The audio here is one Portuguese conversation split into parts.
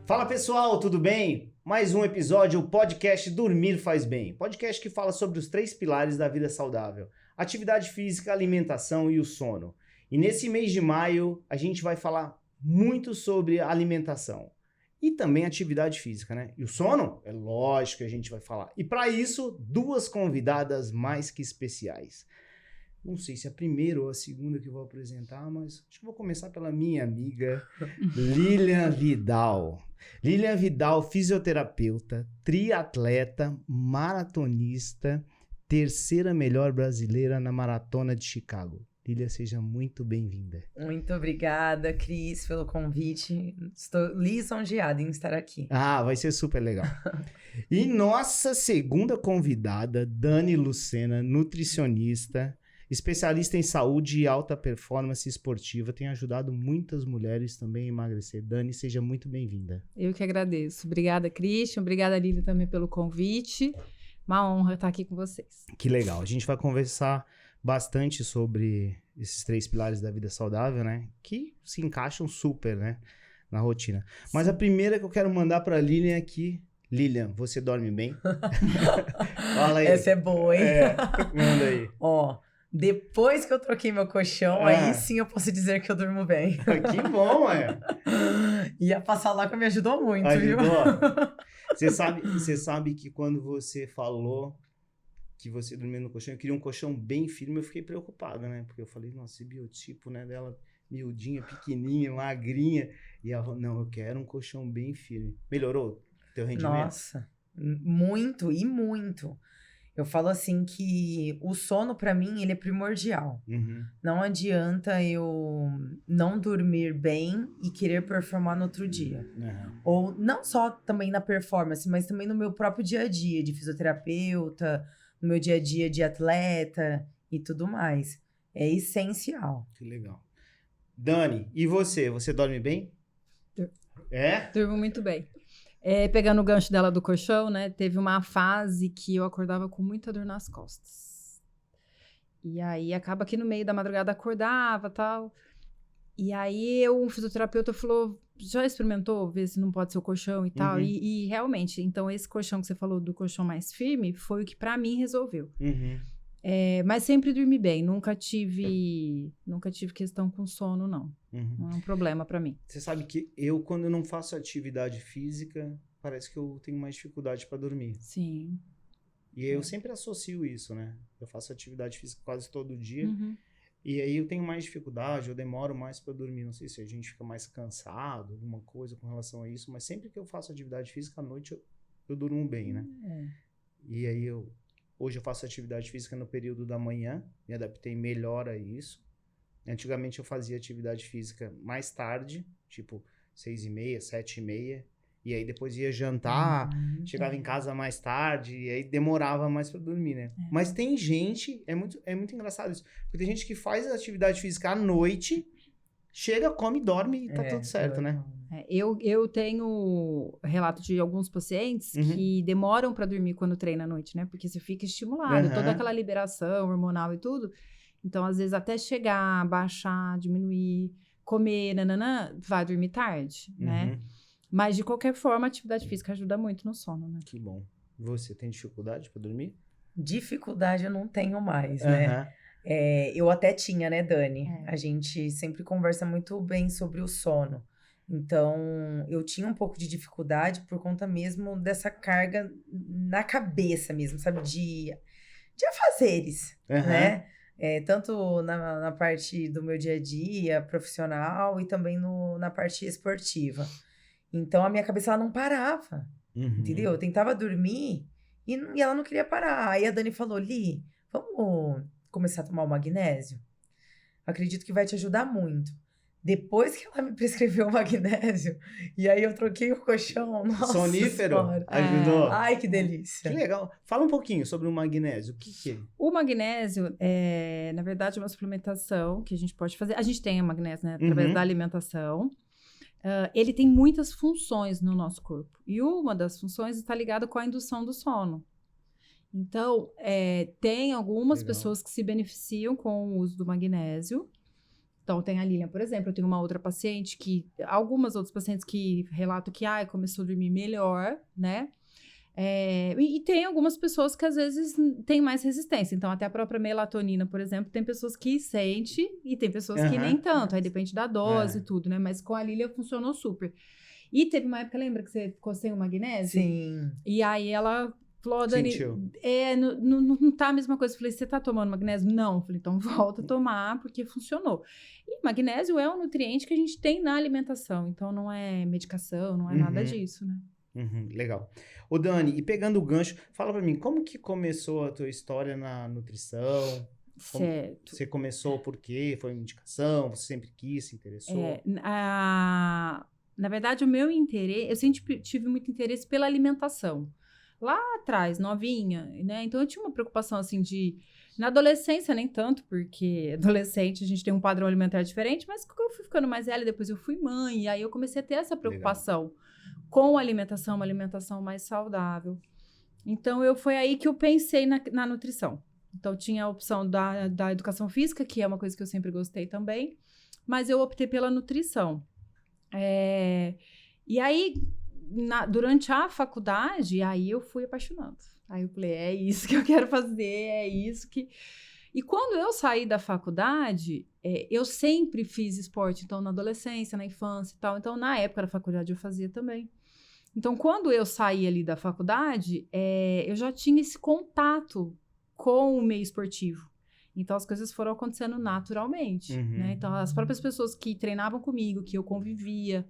Fala pessoal, tudo bem? Mais um episódio, o podcast Dormir Faz Bem. Podcast que fala sobre os 3 pilares da vida saudável: atividade física, alimentação e o sono. E nesse mês de maio, a gente vai falar muito sobre alimentação e também atividade física, né? E o sono? É lógico que a gente vai falar. E para isso, 2 convidadas mais que especiais. Não sei se é a primeira ou a segunda que eu vou apresentar, mas acho que vou começar pela minha amiga Lilian Vidal. Lilian Vidal, fisioterapeuta, triatleta, maratonista, 3ª melhor brasileira na Maratona de Chicago. Lilian, seja muito bem-vinda. Muito obrigada, Cris, pelo convite. Estou lisonjeada em estar aqui. Ah, vai ser super legal. E nossa segunda convidada, Dani Lucena, nutricionista, especialista em saúde e alta performance esportiva, tem ajudado muitas mulheres também a emagrecer. Dani, seja muito bem-vinda. Eu que agradeço. Obrigada, Christian. Obrigada, Lívia, também pelo convite. Uma honra estar aqui com vocês. Que legal. A gente vai conversar bastante sobre esses 3 pilares da vida saudável, né? Que se encaixam super, né? Na rotina. Mas a primeira que eu quero mandar para a Lilian aqui. Lilian, você dorme bem? Fala aí. Essa é boa, hein? Manda aí. Ó, depois que eu troquei meu colchão, aí sim eu posso dizer que eu durmo bem. Que bom, E a Passalaca me ajudou muito, Ajudou. viu? Você sabe que quando você falou que você dormia no colchão, eu queria um colchão bem firme, eu fiquei preocupado, né? Porque eu falei, nossa, esse biotipo, né, dela, miudinha, pequenininha, magrinha. E ela falou, não, eu quero um colchão bem firme. Melhorou teu rendimento? Nossa, muito e muito. Eu falo assim que o sono, pra mim, ele é primordial. Uhum. Não adianta eu não dormir bem e querer performar no outro dia. Uhum. Ou não só também na performance, mas também no meu próprio dia a dia de fisioterapeuta, no meu dia a dia de atleta e tudo mais. É essencial. Que legal. Dani, e você? Você dorme bem? É? Durmo muito bem. Pegando o gancho dela do colchão, né? Teve uma fase que eu acordava com muita dor nas costas. E aí, acaba que no meio da madrugada acordava e tal. E aí, um fisioterapeuta falou, já experimentou ver se não pode ser o colchão e tal? Uhum. E realmente, então esse colchão que você falou do colchão mais firme, foi o que pra mim resolveu. Uhum. Mas sempre dormi bem, nunca tive questão com sono, não. Uhum. Não é um problema pra mim. Você sabe que eu, quando não faço atividade física, parece que eu tenho mais dificuldade para dormir. Sim. E eu sempre associo isso, né? Eu faço atividade física quase todo dia. Uhum. E aí eu tenho mais dificuldade, eu demoro mais para dormir. Não sei se a gente fica mais cansado, alguma coisa com relação a isso. Mas sempre que eu faço atividade física, à noite eu durmo bem, né? E aí hoje eu faço atividade física no período da manhã. Me adaptei melhor a isso. Antigamente eu fazia atividade física mais tarde, tipo 6h30, 7h30. E aí depois ia jantar, chegava em casa mais tarde, e aí demorava mais pra dormir, né? Mas tem gente, é muito engraçado isso, porque tem gente que faz atividade física à noite, chega, come, dorme e tá tudo certo, né? Eu tenho relato de alguns pacientes que demoram pra dormir quando treina à noite, né? Porque você fica estimulado, toda aquela liberação hormonal e tudo. Então, às vezes, até chegar, baixar, diminuir, comer, nananã, vai dormir tarde, né? Mas, de qualquer forma, a atividade física ajuda muito no sono, né? Que bom. Você tem dificuldade pra dormir? Dificuldade eu não tenho mais, né? Eu até tinha, né, Dani? A gente sempre conversa muito bem sobre o sono. Então, eu tinha um pouco de dificuldade por conta mesmo dessa carga na cabeça mesmo, sabe? De afazeres, né? Tanto na parte do meu dia a dia profissional e também na parte esportiva. Então, a minha cabeça ela não parava, entendeu? Eu tentava dormir e ela não queria parar. Aí a Dani falou, Li, vamos começar a tomar o magnésio? Acredito que vai te ajudar muito. Depois que ela me prescreveu o magnésio, e aí eu troquei o colchão, nossa Sonífero? Senhora. Ajudou? Ai, que delícia. Que legal. Fala um pouquinho sobre o magnésio. O que é? O magnésio é, na verdade, uma suplementação que a gente pode fazer. A gente tem o magnésio, né? Através da alimentação. Ele tem muitas funções no nosso corpo. E uma das funções está ligada com a indução do sono. Então, tem algumas pessoas que se beneficiam com o uso do magnésio. Então, tem a Lilian, por exemplo, eu tenho uma outra paciente algumas outras pacientes que relatam que, começou a dormir melhor, né? E tem algumas pessoas que às vezes têm mais resistência. Então, até a própria melatonina, por exemplo, tem pessoas que sente e tem pessoas que nem tanto. Aí depende da dose e tudo, né? Mas com a Lilian funcionou super. E teve uma época, lembra que você ficou sem o magnésio? Sim. E aí ela falou, Dani, não tá a mesma coisa. Eu falei, você tá tomando magnésio? Não. Eu falei, então volta a tomar, porque funcionou. E magnésio é um nutriente que a gente tem na alimentação. Então, não é medicação, não é nada disso, né? Legal. Ô Dani, e pegando o gancho, fala pra mim, como que começou a tua história na nutrição? Certo. Você começou por quê? Foi uma indicação? Você sempre quis, se interessou? Na verdade, o meu interesse, eu sempre tive muito interesse pela alimentação. Lá atrás, novinha, né? Então, eu tinha uma preocupação, assim, na adolescência, nem tanto, porque adolescente a gente tem um padrão alimentar diferente, mas eu fui ficando mais velha, depois eu fui mãe, e aí eu comecei a ter essa preocupação. Legal. Com a alimentação, uma alimentação mais saudável. Então, foi aí que eu pensei na nutrição. Então, tinha a opção da educação física, que é uma coisa que eu sempre gostei também, mas eu optei pela nutrição. E aí, durante a faculdade, aí eu fui apaixonando. Aí eu falei, é isso que eu quero fazer, é isso que... E quando eu saí da faculdade, eu sempre fiz esporte, então na adolescência, na infância e tal. Então, na época da faculdade eu fazia também. Então, quando eu saí ali da faculdade, eu já tinha esse contato com o meio esportivo. Então, as coisas foram acontecendo naturalmente, né? Então, as próprias pessoas que treinavam comigo, que eu convivia.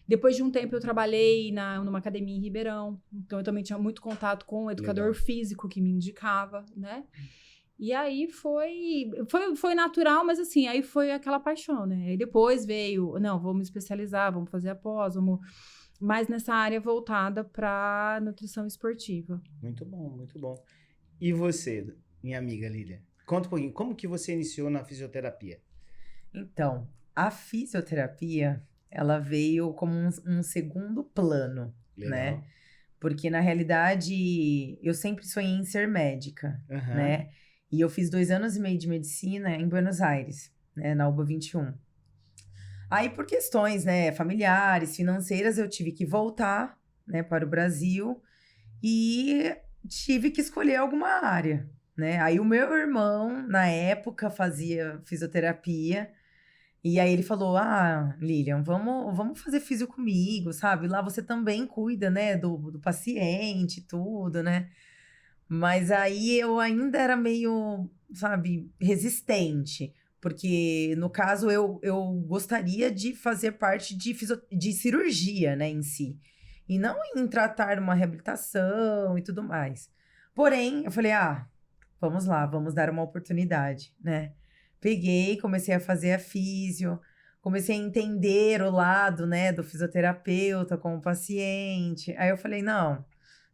Depois de um tempo, eu trabalhei numa academia em Ribeirão. Então, eu também tinha muito contato com o educador físico que me indicava, né? E aí foi natural, mas assim, aí foi aquela paixão, né? Aí depois veio, não, vamos me especializar, vamos fazer a pós, vamos... mais nessa área voltada para nutrição esportiva. Muito bom, muito bom. E você, minha amiga Lilian? Conta um pouquinho, como que você iniciou na fisioterapia? Então, a fisioterapia, ela veio como um segundo plano, né? Porque, na realidade, eu sempre sonhei em ser médica, né? E eu fiz 2 anos e meio de medicina em Buenos Aires, né? Na UBA 21. Aí, por questões, né, familiares, financeiras, eu tive que voltar, né, para o Brasil e tive que escolher alguma área, né? Aí, o meu irmão, na época, fazia fisioterapia e aí ele falou, Lilian, vamos fazer fisio comigo, sabe? Lá você também cuida, né, do paciente, tudo, né? Mas aí eu ainda era meio, sabe, resistente. Porque, no caso, eu gostaria de fazer parte de cirurgia, né, em si. E não em tratar uma reabilitação e tudo mais. Porém, eu falei, vamos lá, vamos dar uma oportunidade, né? Peguei, comecei a fazer a físio, comecei a entender o lado, né, do fisioterapeuta com o paciente. Aí eu falei, não...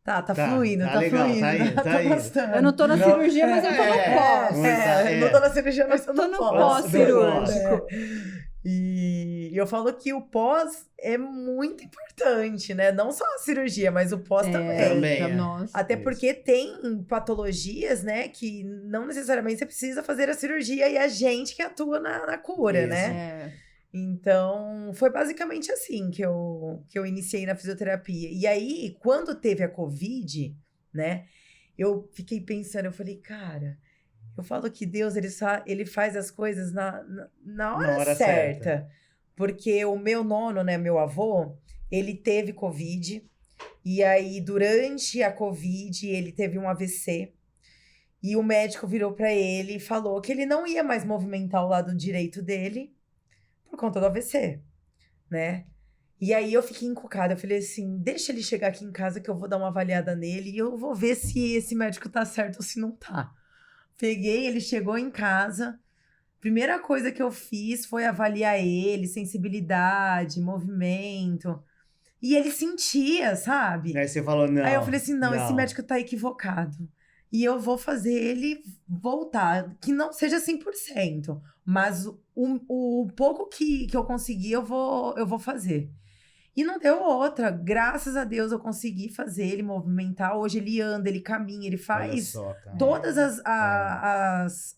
Tá fluindo, tá legal, fluindo. Tá gostando. Eu não tô na cirurgia, mas eu tô no pós. Não tô na cirurgia, mas eu tô no pós-cirúrgico. E eu falo que o pós é muito importante, né? Não só a cirurgia, mas o pós também. Nossa. Até porque tem patologias, né? Que não necessariamente você precisa fazer a cirurgia e a gente que atua na cura, né? Então, foi basicamente assim que eu iniciei na fisioterapia. E aí, quando teve a Covid, né? Eu fiquei pensando, eu falei, cara... Eu falo que Deus, ele faz as coisas na hora certa. Porque o meu nono, né, meu avô, ele teve Covid. E aí, durante a Covid, ele teve um AVC. E o médico virou para ele e falou que ele não ia mais movimentar o lado direito dele por conta do AVC, né? E aí, eu fiquei encucada. Eu falei assim, deixa ele chegar aqui em casa que eu vou dar uma avaliada nele e eu vou ver se esse médico tá certo ou se não tá. Peguei, ele chegou em casa. Primeira coisa que eu fiz foi avaliar ele, sensibilidade, movimento. E ele sentia, sabe? Aí você falou, não. Aí eu falei assim, não, esse médico tá equivocado. E eu vou fazer ele voltar. Que não seja 100%. Mas o pouco que eu conseguir, eu vou fazer. E não deu outra. Graças a Deus eu consegui fazer ele movimentar. Hoje ele anda, ele caminha, ele faz todas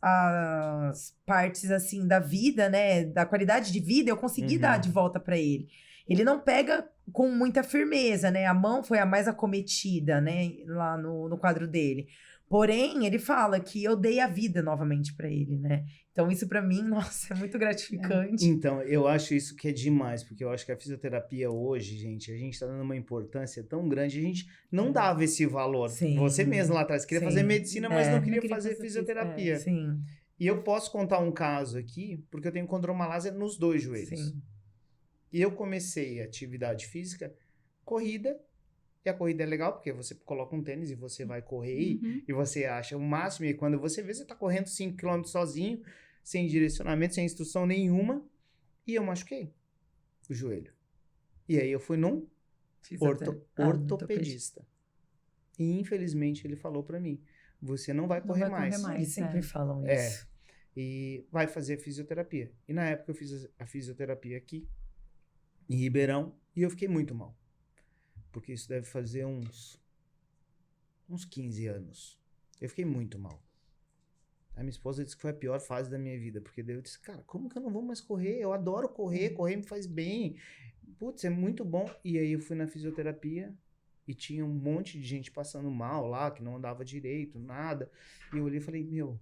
as partes, assim, da vida, né? Da qualidade de vida, eu consegui dar de volta pra ele. Ele não pega com muita firmeza, né? A mão foi a mais acometida, né? Lá no quadro dele. Porém, ele fala que eu dei a vida novamente pra ele, né? Então, isso pra mim, nossa, é muito gratificante. Então, eu acho isso que é demais, porque eu acho que a fisioterapia hoje, gente, a gente tá dando uma importância tão grande, a gente não dava esse valor. Sim. Você mesmo lá atrás queria fazer medicina, mas não queria fazer fisioterapia. Sim. E eu posso contar um caso aqui, porque eu tenho condromalásia nos 2 joelhos. Sim. E eu comecei a atividade física, corrida, e a corrida é legal, porque você coloca um tênis e você vai correr, e você acha o máximo, e quando você vê, você tá correndo 5 km sozinho, sem direcionamento, sem instrução nenhuma, e eu machuquei o joelho. E aí eu fui num ortopedista. E infelizmente ele falou pra mim, você não vai correr mais. Eles sempre falam isso. E vai fazer fisioterapia. E na época eu fiz a fisioterapia aqui, em Ribeirão, e eu fiquei muito mal. Porque isso deve fazer uns 15 anos. Eu fiquei muito mal. A minha esposa disse que foi a pior fase da minha vida, porque daí eu disse, cara, como que eu não vou mais correr? Eu adoro correr, correr me faz bem. Putz, é muito bom. E aí eu fui na fisioterapia e tinha um monte de gente passando mal lá, que não andava direito, nada. E eu olhei e falei, meu,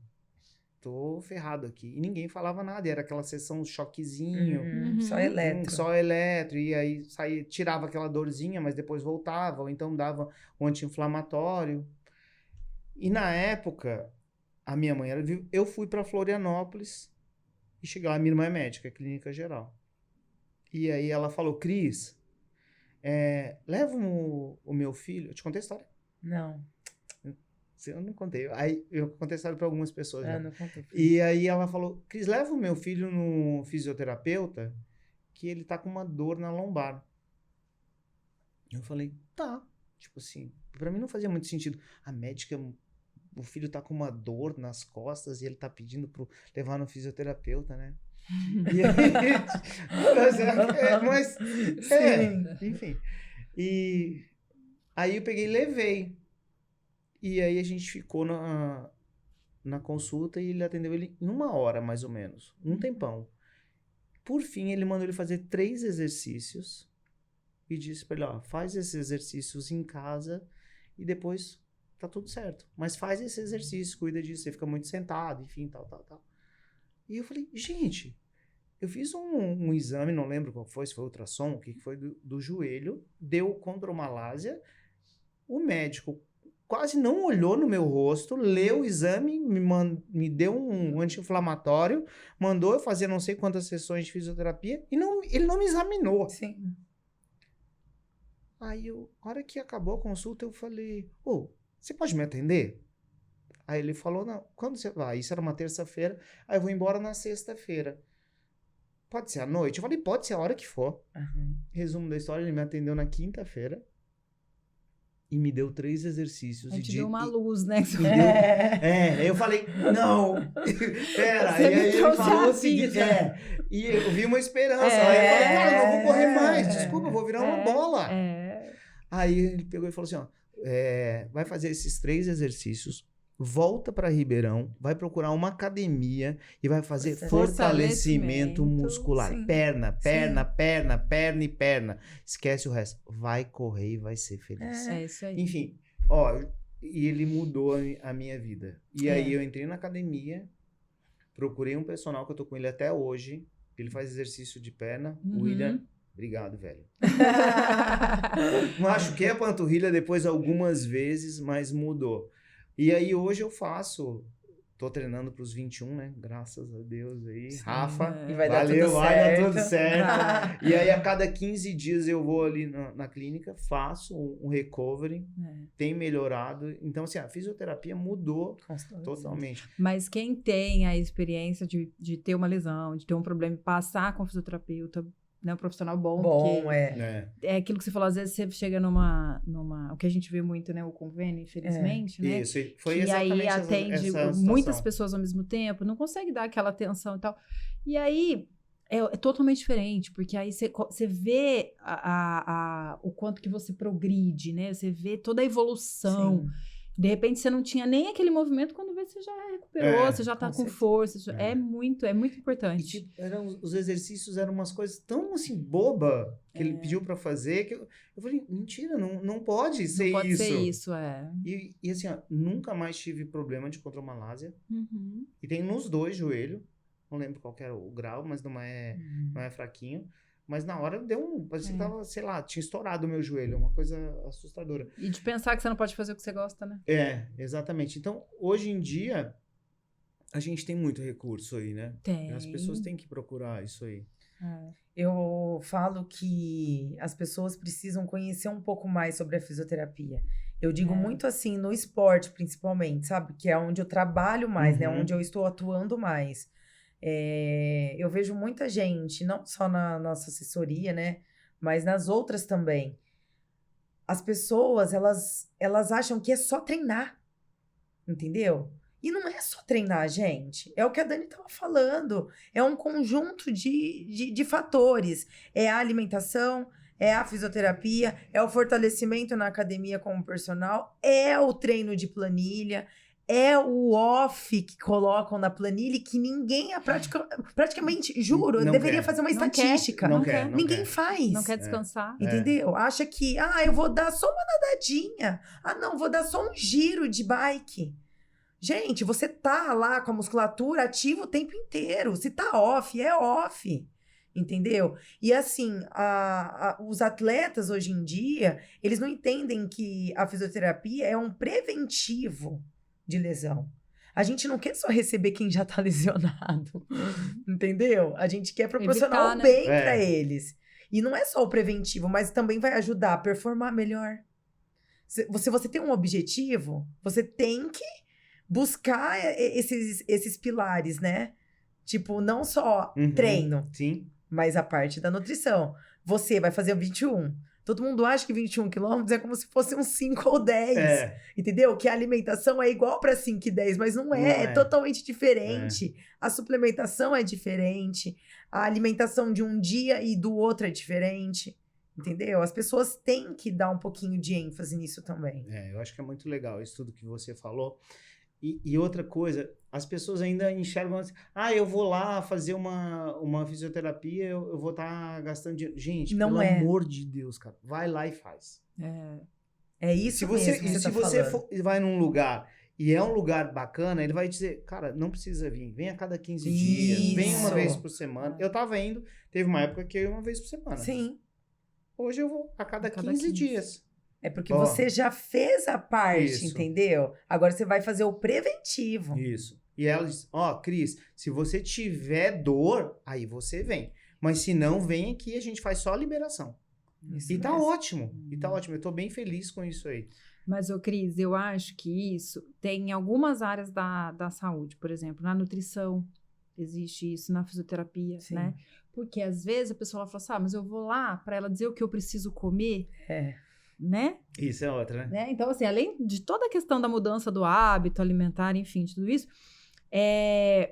tô ferrado aqui. E ninguém falava nada, era aquela sessão choquezinho. Só eletro. Só eletro, e aí saía, tirava aquela dorzinha, mas depois voltava, ou então dava um anti-inflamatório. E na época, a minha mãe, eu fui para Florianópolis, e cheguei lá, minha irmã é médica, clínica geral. E aí ela falou, Cris, leva o meu filho, eu te contei a história? Não. Eu não contei. Aí eu contei a história para algumas pessoas. Não contei. E aí ela falou, Cris, leva o meu filho no fisioterapeuta, que ele tá com uma dor na lombar. Eu falei, tá. Tipo assim, pra mim não fazia muito sentido. A médica, o filho tá com uma dor nas costas e ele tá pedindo pro levar no fisioterapeuta, né? E aí, enfim. E aí eu peguei e levei. E aí a gente ficou na consulta e ele atendeu ele em 1 hora, mais ou menos. Um tempão. Por fim, ele mandou ele fazer 3 exercícios e disse pra ele, ó, faz esses exercícios em casa e depois tá tudo certo. Mas faz esse exercício, cuida disso, você fica muito sentado, enfim, tal. E eu falei, gente, eu fiz um exame, não lembro qual foi, se foi ultrassom, o que foi do joelho, deu condromalásia, o médico quase não olhou no meu rosto, leu o exame, me deu um anti-inflamatório, mandou eu fazer não sei quantas sessões de fisioterapia e ele não me examinou. Sim. Aí, a hora que acabou a consulta, eu falei, você pode me atender? Aí ele falou, não, quando você vai? Isso era uma terça-feira, aí eu vou embora na sexta-feira. Pode ser à noite? Eu falei, pode ser a hora que for. Resumo da história, ele me atendeu na quinta-feira. E me deu 3 exercícios. A gente deu uma luz, né? Eu falei, não, pera. E aí ele falou o seguinte, e eu vi uma esperança. Aí eu falei, cara, eu não vou correr mais, desculpa, eu vou virar uma bola. Aí ele pegou e falou assim, ó, vai fazer esses 3 exercícios, volta para Ribeirão, vai procurar uma academia e vai fazer fortalecimento muscular. Sim. Perna e perna. Esquece o resto. Vai correr e vai ser feliz. É isso aí. Enfim, e ele mudou a minha vida. E aí eu entrei na academia, procurei um personal que eu tô com ele até hoje. Ele faz exercício de perna. O William, obrigado, velho. Machuquei a panturrilha depois algumas vezes, mas mudou. E aí hoje eu tô treinando pros 21, né? Graças a Deus aí. Sim, Rafa, e vai valeu, dar tudo certo. E aí a cada 15 dias eu vou ali na clínica, faço um recovery, tem melhorado. Então assim, a fisioterapia mudou totalmente. Mas quem tem a experiência de ter uma lesão, de ter um problema e passar com o fisioterapeuta, né, um profissional bom, é aquilo que você falou, às vezes você chega numa o que a gente vê muito, né, o convênio, infelizmente, né? Isso, foi exatamente. E aí atende essa muitas pessoas ao mesmo tempo, não consegue dar aquela atenção e tal. E aí, É totalmente diferente, porque aí você vê o quanto que você progride, né? Você vê toda a evolução. Sim. De repente, você não tinha nem aquele movimento, quando vê, você já recuperou, você já tá com força. É muito importante. E, tipo, os exercícios eram umas coisas tão, assim, boba que ele pediu pra fazer, que eu falei, mentira, não pode ser isso. Não pode ser isso, E assim, ó, nunca mais tive problema de condromalásia. Uhum. E tem nos dois joelhos. Não lembro qual que era o grau, mas não é fraquinho. Mas na hora parecia que tava, sei lá, tinha estourado o meu joelho. Uma coisa assustadora. E de pensar que você não pode fazer o que você gosta, né? Exatamente. Então, hoje em dia, a gente tem muito recurso aí, né? Tem. As pessoas têm que procurar isso aí. Eu falo que as pessoas precisam conhecer um pouco mais sobre a fisioterapia. Eu digo muito assim, no esporte principalmente, sabe? Que é onde eu trabalho mais, né? Onde eu estou atuando mais. Eu vejo muita gente, não só na nossa assessoria, né? Mas nas outras também. As pessoas, elas acham que é só treinar, entendeu? E não é só treinar, gente. É o que a Dani estava falando. É um conjunto de fatores. É a alimentação, é a fisioterapia, é o fortalecimento na academia como personal, é o treino de planilha, é o off que colocam na planilha e que ninguém praticamente, juro, eu deveria fazer uma estatística. Ninguém faz. Não quer descansar. Entendeu? Acha que, eu vou dar só uma nadadinha. Não, vou dar só um giro de bike. Gente, você tá lá com a musculatura ativa o tempo inteiro. Se tá off, é off. Entendeu? E assim, os atletas hoje em dia, eles não entendem que a fisioterapia é um preventivo de lesão. A gente não quer só receber quem já tá lesionado. Entendeu? A gente quer proporcionar o bem para eles. E não é só o preventivo, mas também vai ajudar a performar melhor. Se você tem um objetivo, você tem que buscar esses pilares, né? Tipo, não só treino, mas a parte da nutrição. Você vai fazer o 21. Todo mundo acha que 21 quilômetros é como se fosse uns 5 ou 10. Entendeu? Que a alimentação é igual para 5 e 10, mas não é. É totalmente diferente. A suplementação é diferente. A alimentação de um dia e do outro é diferente. Entendeu? As pessoas têm que dar um pouquinho de ênfase nisso também. Eu acho que é muito legal isso tudo que você falou. E outra coisa, as pessoas ainda enxergam assim, eu vou lá fazer uma fisioterapia, eu vou estar gastando dinheiro. Gente, pelo amor de Deus, cara, vai lá e faz. É isso mesmo que se você vai num lugar e é um lugar bacana, ele vai dizer, cara, não precisa vir, vem a cada 15 dias, vem uma vez por semana. Eu tava indo, teve uma época que eu ia uma vez por semana. Sim. Hoje eu vou a cada 15 dias. É porque você já fez a parte, entendeu? Agora você vai fazer o preventivo. Isso. E ela diz, Cris, se você tiver dor, aí você vem. Mas se não, vem aqui, a gente faz só a liberação. Isso e mesmo. tá ótimo. E tá ótimo. Eu tô bem feliz com isso aí. Mas, Cris, eu acho que isso tem em algumas áreas da saúde. Por exemplo, na nutrição, existe isso, na fisioterapia, né? Porque às vezes a pessoa fala assim, mas eu vou lá para ela dizer o que eu preciso comer. Né? Isso é outra, né? Então, assim, além de toda a questão da mudança do hábito alimentar, enfim, de tudo isso,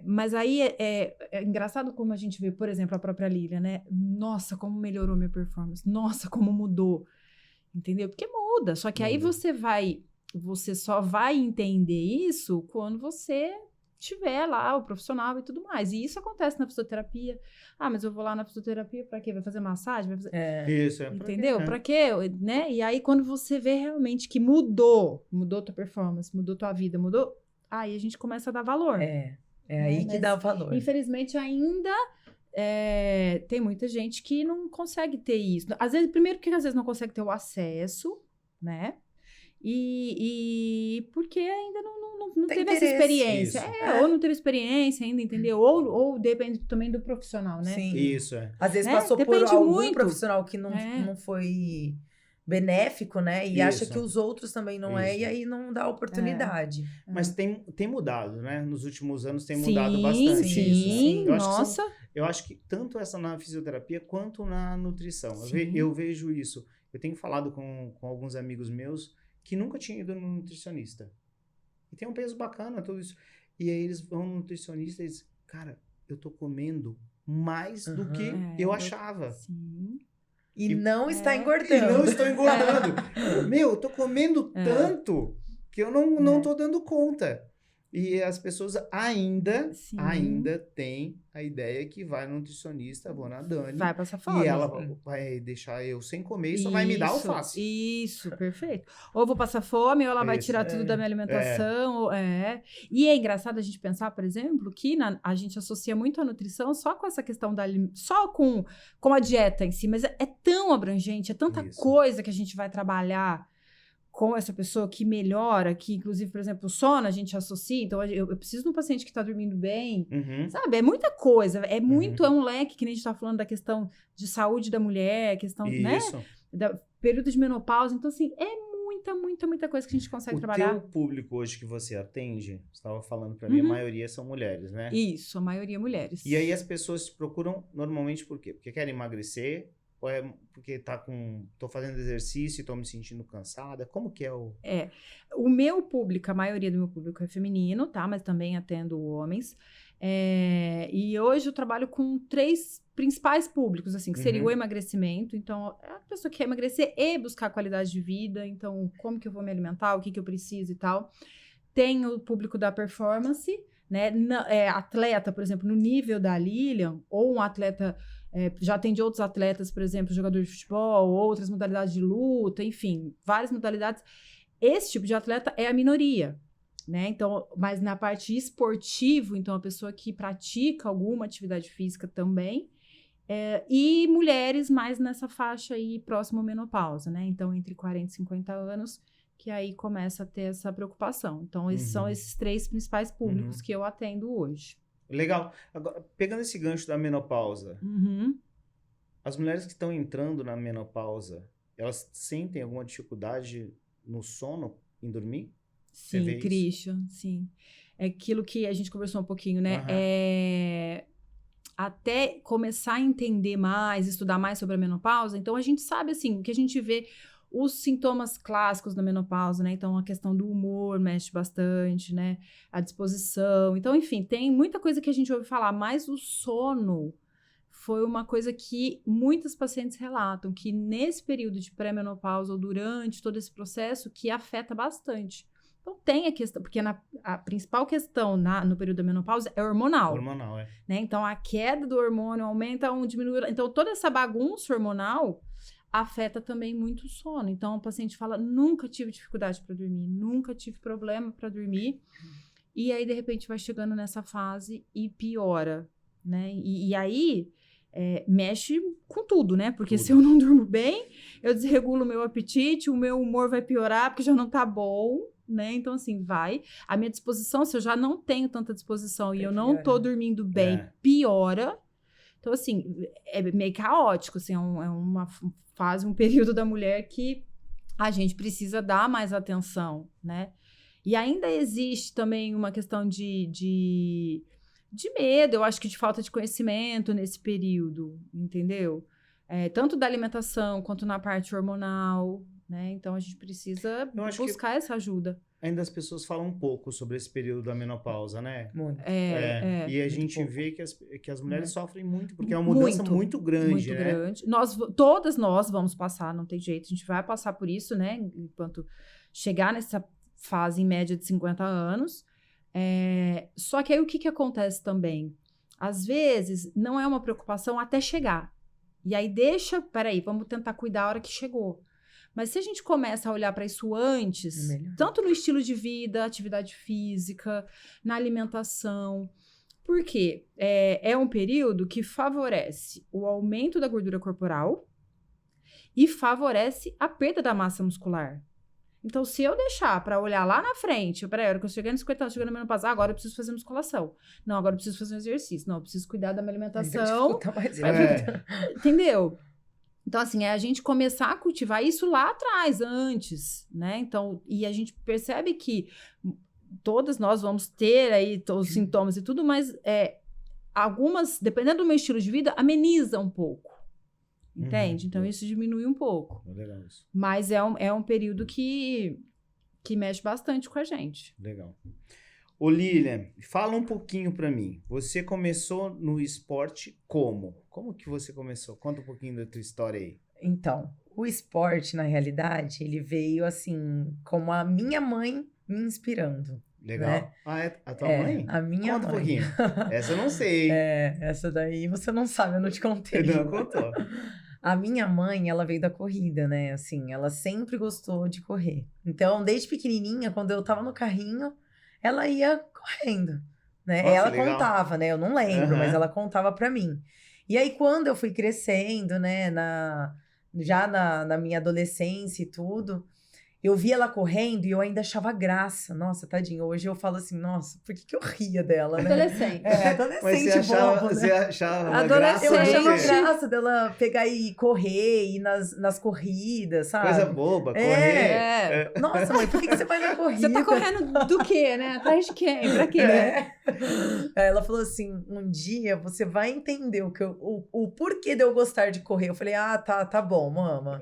mas aí é engraçado como a gente vê, por exemplo, a própria Lilian, né? Nossa, como melhorou minha performance. Nossa, como mudou. Entendeu? Porque muda. Só que aí você só vai entender isso quando você tiver lá o profissional e tudo mais. E isso acontece na fisioterapia. Mas eu vou lá na fisioterapia pra quê? Vai fazer massagem? Vai fazer... Isso. Entendeu? Pra quê? Né? E aí, quando você vê realmente que mudou tua performance, mudou tua vida, aí a gente começa a dar valor. Aí que dá o valor. Infelizmente, ainda tem muita gente que não consegue ter isso. Às vezes, primeiro porque às vezes não consegue ter o acesso, né? E porque ainda não teve essa experiência. Ou não teve experiência ainda, entendeu? Ou depende também do profissional, né? Sim. Isso, Às vezes passou por algum profissional que não foi benéfico, né? E acha que os outros também não e aí não dá oportunidade. Mas tem mudado, né? Nos últimos anos tem mudado bastante isso. Eu acho que tanto essa na fisioterapia quanto na nutrição. Eu vejo isso. Eu tenho falado com alguns amigos meus que nunca tinham ido no nutricionista. E tem um peso bacana, tudo isso. E aí eles vão no nutricionista e dizem, cara, eu tô comendo mais do que eu achava. Sim. E não está engordando. E não estou engordando. Meu, eu tô comendo tanto que eu não tô dando conta. E as pessoas ainda têm a ideia que vai no nutricionista, vou na Dani. Vai passar fome. E ela vai deixar eu sem comer e só vai me dar alface. Isso, perfeito. Ou vou passar fome, ou ela vai tirar tudo da minha alimentação. E é engraçado a gente pensar, por exemplo, que a gente associa muito a nutrição só com essa questão só com a dieta em si, mas é tão abrangente, é tanta coisa que a gente vai trabalhar com essa pessoa que melhora, que inclusive, por exemplo, o sono a gente associa, então eu preciso de um paciente que está dormindo bem, sabe? É muita coisa, é um leque, que nem a gente está falando da questão de saúde da mulher, questão, né? Da período de menopausa, então assim, é muita coisa que a gente consegue trabalhar. O teu público hoje que você atende, você estava falando para mim, a maioria são mulheres, né? Isso, a maioria mulheres. E aí as pessoas te procuram normalmente por quê? Porque querem emagrecer, ou é porque tô fazendo exercício e tô me sentindo cansada? Como que é o... O meu público, a maioria do meu público é feminino, tá? Mas também atendo homens. E hoje eu trabalho com 3 principais públicos, assim, que seria o emagrecimento. Então, é a pessoa que quer emagrecer e buscar qualidade de vida. Então, como que eu vou me alimentar? O que eu preciso e tal. Tem o público da performance, né? Atleta, por exemplo, no nível da Lilian, ou um atleta... já atendi outros atletas, por exemplo, jogador de futebol, outras modalidades de luta, enfim, várias modalidades. Esse tipo de atleta é a minoria, né? Então, mas na parte esportiva, então a pessoa que pratica alguma atividade física também, e mulheres mais nessa faixa aí próximo à menopausa, né? Então, entre 40 e 50 anos, que aí começa a ter essa preocupação. Então, esses são esses 3 principais públicos que eu atendo hoje. Legal. Agora, pegando esse gancho da menopausa, as mulheres que estão entrando na menopausa, elas sentem alguma dificuldade no sono, em dormir? Sim, Christian, sim. É aquilo que a gente conversou um pouquinho, né? Até começar a entender mais, estudar mais sobre a menopausa, então a gente sabe, assim, o que a gente vê... Os sintomas clássicos da menopausa, né? Então, a questão do humor mexe bastante, né? A disposição. Então, enfim, tem muita coisa que a gente ouve falar, mas o sono foi uma coisa que muitas pacientes relatam, que nesse período de pré-menopausa ou durante todo esse processo, que afeta bastante. Então, tem a questão, porque a principal questão no período da menopausa é hormonal. Hormonal, né? Então, a queda do hormônio aumenta, diminui. Então, toda essa bagunça hormonal afeta também muito o sono. Então, o paciente fala, nunca tive dificuldade para dormir, nunca tive problema para dormir. E aí, de repente, vai chegando nessa fase e piora, né? E aí, mexe com tudo, né? Porque se eu não durmo bem, eu desregulo o meu apetite, o meu humor vai piorar porque já não tá bom, né? Então, assim, a minha disposição, se eu já não tenho tanta disposição e eu não tô dormindo bem, piora. Então, assim, é meio caótico, assim, é uma fase, um período da mulher que a gente precisa dar mais atenção, né? E ainda existe também uma questão de medo, eu acho que de falta de conhecimento nesse período, entendeu? Tanto da alimentação quanto na parte hormonal, né? Então, a gente precisa buscar essa ajuda. Ainda as pessoas falam um pouco sobre esse período da menopausa, né? Muito. E a gente vê que as mulheres sofrem muito, porque é uma mudança muito grande, muito né? grande. Todas nós vamos passar, não tem jeito. A gente vai passar por isso, né? Enquanto chegar nessa fase, em média, de 50 anos. Só que aí, o que acontece também? Às vezes, não é uma preocupação até chegar. E aí, peraí, vamos tentar cuidar a hora que chegou. Mas se a gente começa a olhar para isso antes, tanto no estilo de vida, atividade física, na alimentação, porque é um período que favorece o aumento da gordura corporal e favorece a perda da massa muscular. Então, se eu deixar para olhar lá na frente, peraí, a hora que eu chegar nos 50 anos, chegando na menopausa, agora eu preciso fazer musculação. Não, agora eu preciso fazer um exercício. Não, eu preciso cuidar da minha alimentação. Entendeu? Então, assim, é a gente começar a cultivar isso lá atrás, antes, né? Então, e a gente percebe que todas nós vamos ter aí os sintomas e tudo, mas algumas, dependendo do meu estilo de vida, ameniza um pouco, entende? Então, isso diminui um pouco. Legal isso. Mas é um período que mexe bastante com a gente. Legal. Ô Lilian, fala um pouquinho pra mim. Você começou no esporte como? Como que você começou? Conta um pouquinho da tua história aí. Então, o esporte, na realidade, ele veio assim, como a minha mãe me inspirando. Legal. Né? Ah, é a tua mãe? A minha Conta mãe. um pouquinho. Essa eu não sei. Essa daí você não sabe, eu não te contei. Não contou. A minha mãe, ela veio da corrida, né? Assim, ela sempre gostou de correr. Então, desde pequenininha, quando eu tava no carrinho, ela ia correndo, né? Nossa, Ela legal. contava, né? Eu não lembro, mas ela contava pra mim. E aí, quando eu fui crescendo, né? Já na minha adolescência e tudo, eu via ela correndo e eu ainda achava graça. Nossa, tadinho. Hoje eu falo assim, nossa, por que eu ria dela, né? Adolescente. Mas Adolescente bobo, né? você achava Adolescente. graça? Eu achava Você? graça dela pegar e correr, ir nas corridas, sabe? Coisa boba, correr. Nossa, mãe, por que você vai na corrida? Você tá correndo do quê, né? Atrás de quem? Pra quê? Aí ela falou assim, um dia você vai entender o porquê de eu gostar de correr. Eu falei, tá bom, mama.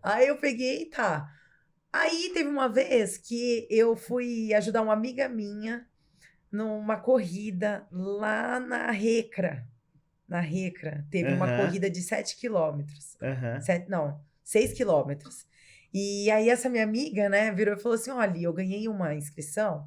Aí eu peguei, tá. Aí teve uma vez que eu fui ajudar uma amiga minha numa corrida lá na Recra. Na Recra, teve uma corrida de 7 quilômetros. 6 quilômetros. E aí essa minha amiga, né, virou e falou assim, olha, eu ganhei uma inscrição,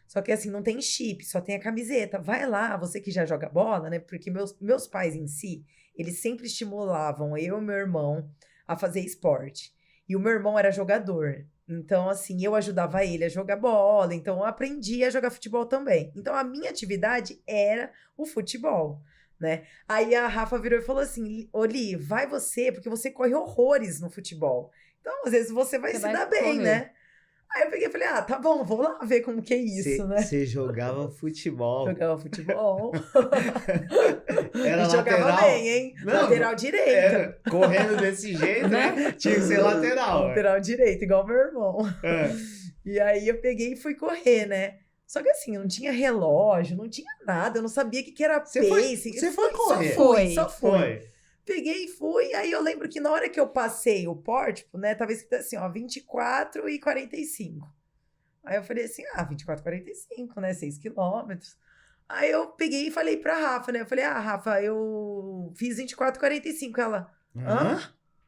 só que assim, não tem chip, só tem a camiseta. Vai lá, você que já joga bola, né, porque meus pais em si, eles sempre estimulavam eu e meu irmão a fazer esporte. E o meu irmão era jogador. Então, assim, eu ajudava ele a jogar bola. Então, eu aprendi a jogar futebol também. Então, a minha atividade era o futebol, né? Aí a Rafa virou e falou assim, Oli, vai você, porque você corre horrores no futebol. Então, às vezes, você vai se dar bem, né? Aí eu peguei e falei, tá bom, vou lá ver como que é isso, né? Você jogava futebol. Jogava futebol. Era e jogava lateral? bem, hein? Não, lateral direito. Correndo desse jeito, né? Tinha que ser lateral. Lateral direito, igual meu irmão. E aí eu peguei e fui correr, né? Só que assim, eu não tinha relógio, não tinha nada, eu não sabia o que era pace. Você foi correr? Só foi. Peguei e fui, aí eu lembro que na hora que eu passei o pórtico, né, tava escrito assim, 24 e 45. Aí eu falei assim, 24 e 45, né, 6 quilômetros. Aí eu peguei e falei pra Rafa, né, eu falei, Rafa, eu fiz 24 e 45. Ela,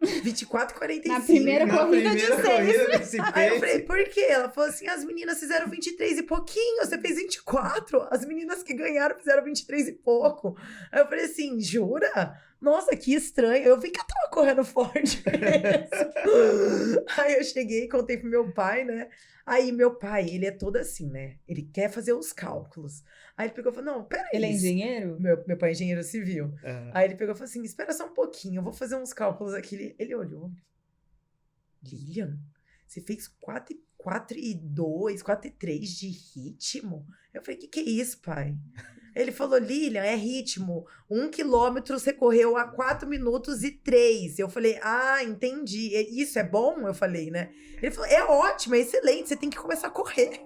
24 e 45. Na primeira corrida de 6. Aí eu falei, por quê? Ela falou assim, as meninas fizeram 23 e pouquinho, você fez 24. As meninas que ganharam fizeram 23 e pouco. Aí eu falei assim, jura? Nossa, que estranho. Eu vi que eu tava correndo forte mesmo. Aí eu cheguei e contei pro meu pai, né? Aí meu pai, ele é todo assim, né? Ele quer fazer os cálculos. Aí ele pegou e falou, não, peraí. Ele é engenheiro? Meu pai é engenheiro civil. Aí ele pegou e falou assim, espera só um pouquinho, eu vou fazer uns cálculos aqui. Ele olhou. Lilian, você fez 4 e 2, 4 e 3 de ritmo? Eu falei, que é isso, pai? Ele falou, Lilian, é ritmo. 1 quilômetro você correu a 4 minutos e 3. Eu falei, entendi. Isso é bom? Eu falei, né? Ele falou, é ótimo, é excelente, você tem que começar a correr.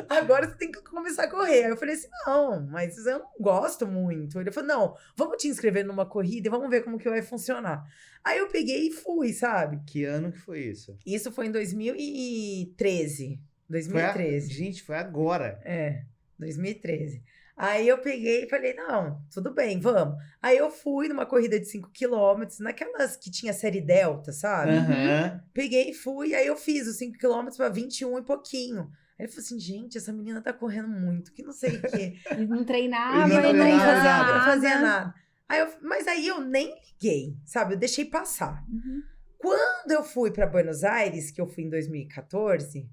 Agora você tem que começar a correr. Aí eu falei assim, não, mas eu não gosto muito. Ele falou, não, vamos te inscrever numa corrida e vamos ver como que vai funcionar. Aí eu peguei e fui, sabe? Que ano que foi isso? Isso foi em 2013. 2013. Gente, foi agora. 2013. Aí eu peguei e falei, não, tudo bem, vamos. Aí eu fui numa corrida de 5 quilômetros, naquelas que tinha série Delta, sabe? Peguei e fui, aí eu fiz os 5 quilômetros para 21 e pouquinho. Aí ele falou assim, gente, essa menina tá correndo muito, que não sei o quê. E não treinava, e não fazia nada. Mas aí eu nem liguei, sabe? Eu deixei passar. Quando eu fui para Buenos Aires, que eu fui em 2014,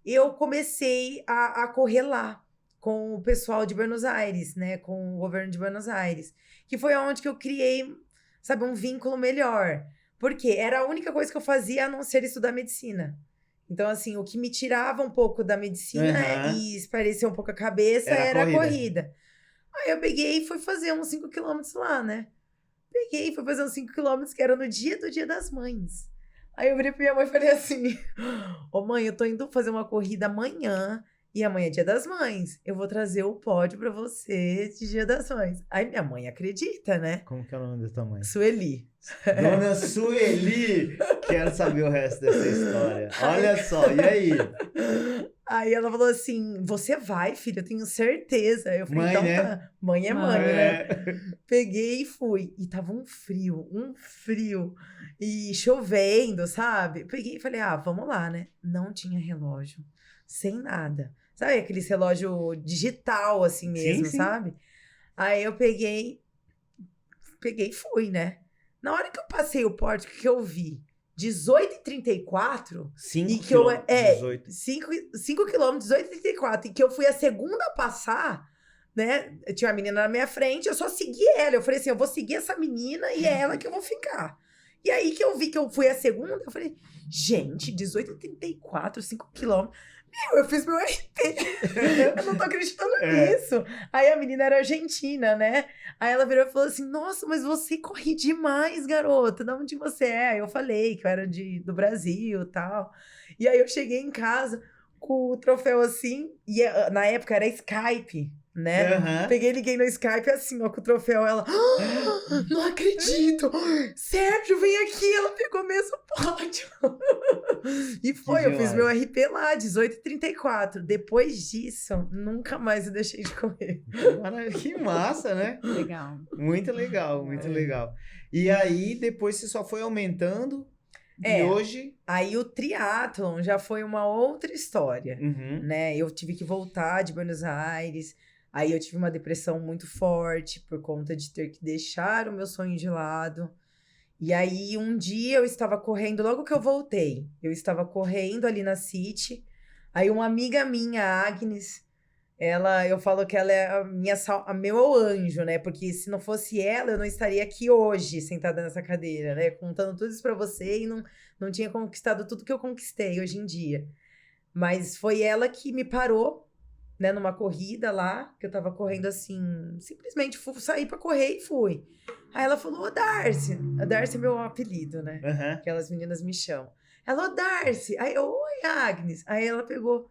eu comecei a correr lá com o pessoal de Buenos Aires, né? Com o governo de Buenos Aires. Que foi onde que eu criei, sabe, um vínculo melhor. Porque era a única coisa que eu fazia a não ser estudar medicina. Então, assim, o que me tirava um pouco da medicina e esparecia um pouco a cabeça era a corrida. Aí eu peguei e fui fazer uns 5 quilômetros lá, né? Peguei e fui fazer uns 5 quilômetros que era no dia do Dia das Mães. Aí eu virei pra minha mãe e falei assim, mãe, eu tô indo fazer uma corrida amanhã. E amanhã é Dia das Mães. Eu vou trazer o pódio pra você de Dia das Mães. Aí minha mãe acredita, né? Como que é o nome da tua mãe? Sueli. Dona Sueli! Quero saber o resto dessa história. Olha só, e aí? Aí ela falou assim, você vai, filha, eu tenho certeza. Eu falei, mãe, então né? tá. Mãe é mãe, né? Peguei e fui. E tava um frio. E chovendo, sabe? Peguei e falei, vamos lá, né? Não tinha relógio, sem nada. Sabe aquele relógio digital, assim mesmo, sim. sabe? Aí eu peguei e fui, né? Na hora que eu passei o pórtico, que eu vi 18h34, 5 km, 5 km, 18h34, e que eu fui a segunda a passar, né? Tinha uma menina na minha frente, eu só segui ela. Eu falei assim, eu vou seguir essa menina e é ela que eu vou ficar. E aí que eu vi que eu fui a segunda, eu falei, gente, 18h34, 5 km. Eu fiz meu RP. Eu não tô acreditando nisso. Aí a menina era argentina, né? Aí ela virou e falou assim, nossa, mas você corre demais, garota. De onde você é? Aí eu falei que eu era do Brasil e tal. E aí eu cheguei em casa com o troféu assim, e na época era Skype, né? Peguei, liguei no Skype assim, ó, com o troféu, ela, não acredito! Sérgio, vem aqui! Ela pegou mesmo o pódio. E foi, eu fiz meu RP lá, 18h34. Depois disso, nunca mais eu deixei de correr. Que massa, né? Legal. Muito legal, muito legal. E aí, depois você só foi aumentando, e hoje... Aí o triatlon já foi uma outra história, né? Eu tive que voltar de Buenos Aires, aí eu tive uma depressão muito forte por conta de ter que deixar o meu sonho de lado. E aí, um dia eu estava correndo, logo que eu voltei, eu estava correndo ali na City, aí uma amiga minha, a Agnes, eu falo que ela é meu anjo, né? Porque se não fosse ela, eu não estaria aqui hoje, sentada nessa cadeira, né? Contando tudo isso pra você e não tinha conquistado tudo que eu conquistei hoje em dia. Mas foi ela que me parou, né? Numa corrida lá, que eu tava correndo assim, simplesmente saí pra correr e fui. Aí ela falou, ô Darcy. A Darcy é meu apelido, né? Aquelas meninas me chamam. Ela, ô Darcy. Aí eu, oi Agnes. Aí ela pegou,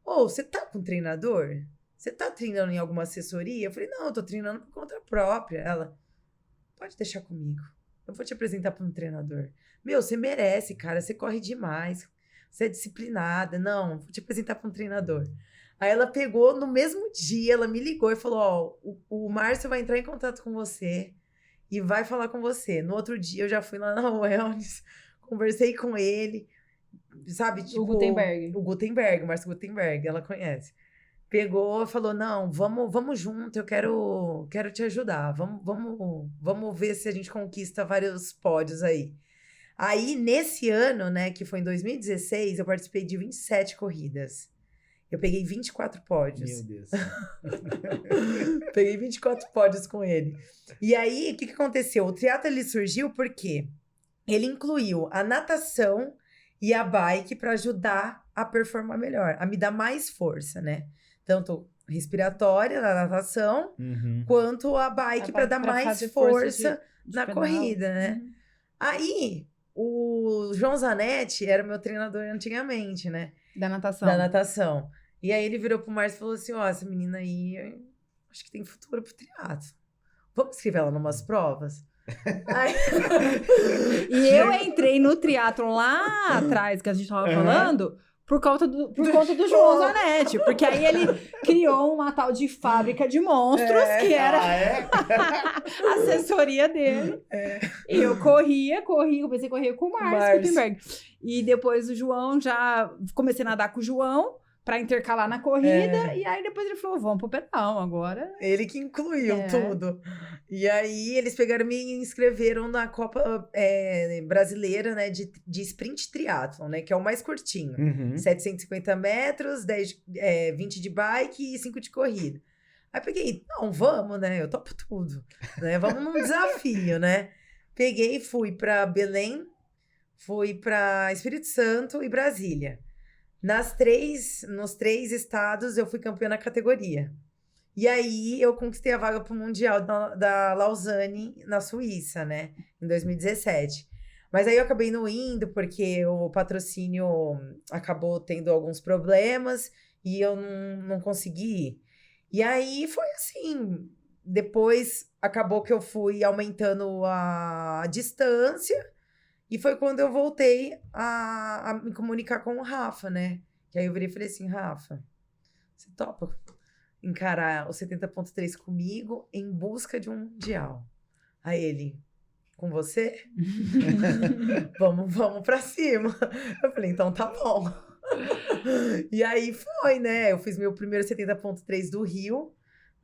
você tá com um treinador? Você tá treinando em alguma assessoria? Eu falei, não, eu tô treinando por conta própria. Ela, pode deixar comigo. Eu vou te apresentar pra um treinador. Meu, você merece, cara. Você corre demais. Você é disciplinada. Não, vou te apresentar pra um treinador. Aí ela pegou, no mesmo dia, ela me ligou e falou, o Márcio vai entrar em contato com você e vai falar com você. No outro dia, eu já fui lá na Wellness, conversei com ele, sabe? Tipo, o Gutenberg. O Gutenberg, o Márcio Gutenberg, ela conhece. Pegou e falou, não, vamos junto, eu quero te ajudar. Vamos ver se a gente conquista vários pódios aí. Aí, nesse ano, né, que foi em 2016, eu participei de 27 corridas. Eu peguei 24 pódios. Meu Deus. Peguei 24 pódios com ele. E aí, o que aconteceu? O triatlo ele surgiu porque ele incluiu a natação e a bike para ajudar a performar melhor, a me dar mais força, né? Tanto respiratória na natação, quanto a bike para dar mais força na corrida, né? Aí, o João Zanetti era meu treinador antigamente, né? Da natação. Da natação. E aí ele virou pro Márcio e falou assim, essa menina aí, acho que tem futuro pro triatlo. Vamos inscrever ela numas provas? Aí... E eu entrei no triatlon lá atrás, que a gente tava falando, por conta do João Zanetti. Porque aí ele criou uma tal de fábrica de monstros, que era a assessoria dele. E eu comecei a correr com o Márcio Gutenberg. E depois o João, já comecei a nadar com o João, pra intercalar na corrida, e aí depois ele falou, vamos pro pedal agora. Ele que incluiu tudo. E aí eles pegaram e me inscreveram na Copa Brasileira, né, de Sprint Triathlon, né, que é o mais curtinho. 750 metros, 20 de bike e 5 de corrida. Aí peguei, não, vamos, né, eu topo tudo, né, vamos num desafio, né. Peguei e fui pra Belém, fui pra Espírito Santo e Brasília. Nos três estados, eu fui campeã na categoria. E aí, eu conquistei a vaga para o Mundial da Lausanne, na Suíça, né? Em 2017. Mas aí, eu acabei não indo, porque o patrocínio acabou tendo alguns problemas e eu não consegui ir. E aí, foi assim. Depois, acabou que eu fui aumentando a distância. E foi quando eu voltei a me comunicar com o Rafa, né? E aí eu virei e falei assim, Rafa, você topa encarar o 70.3 comigo em busca de um mundial? Aí ele, com você? vamos pra cima. Eu falei, então tá bom. E aí foi, né? Eu fiz meu primeiro 70.3 do Rio,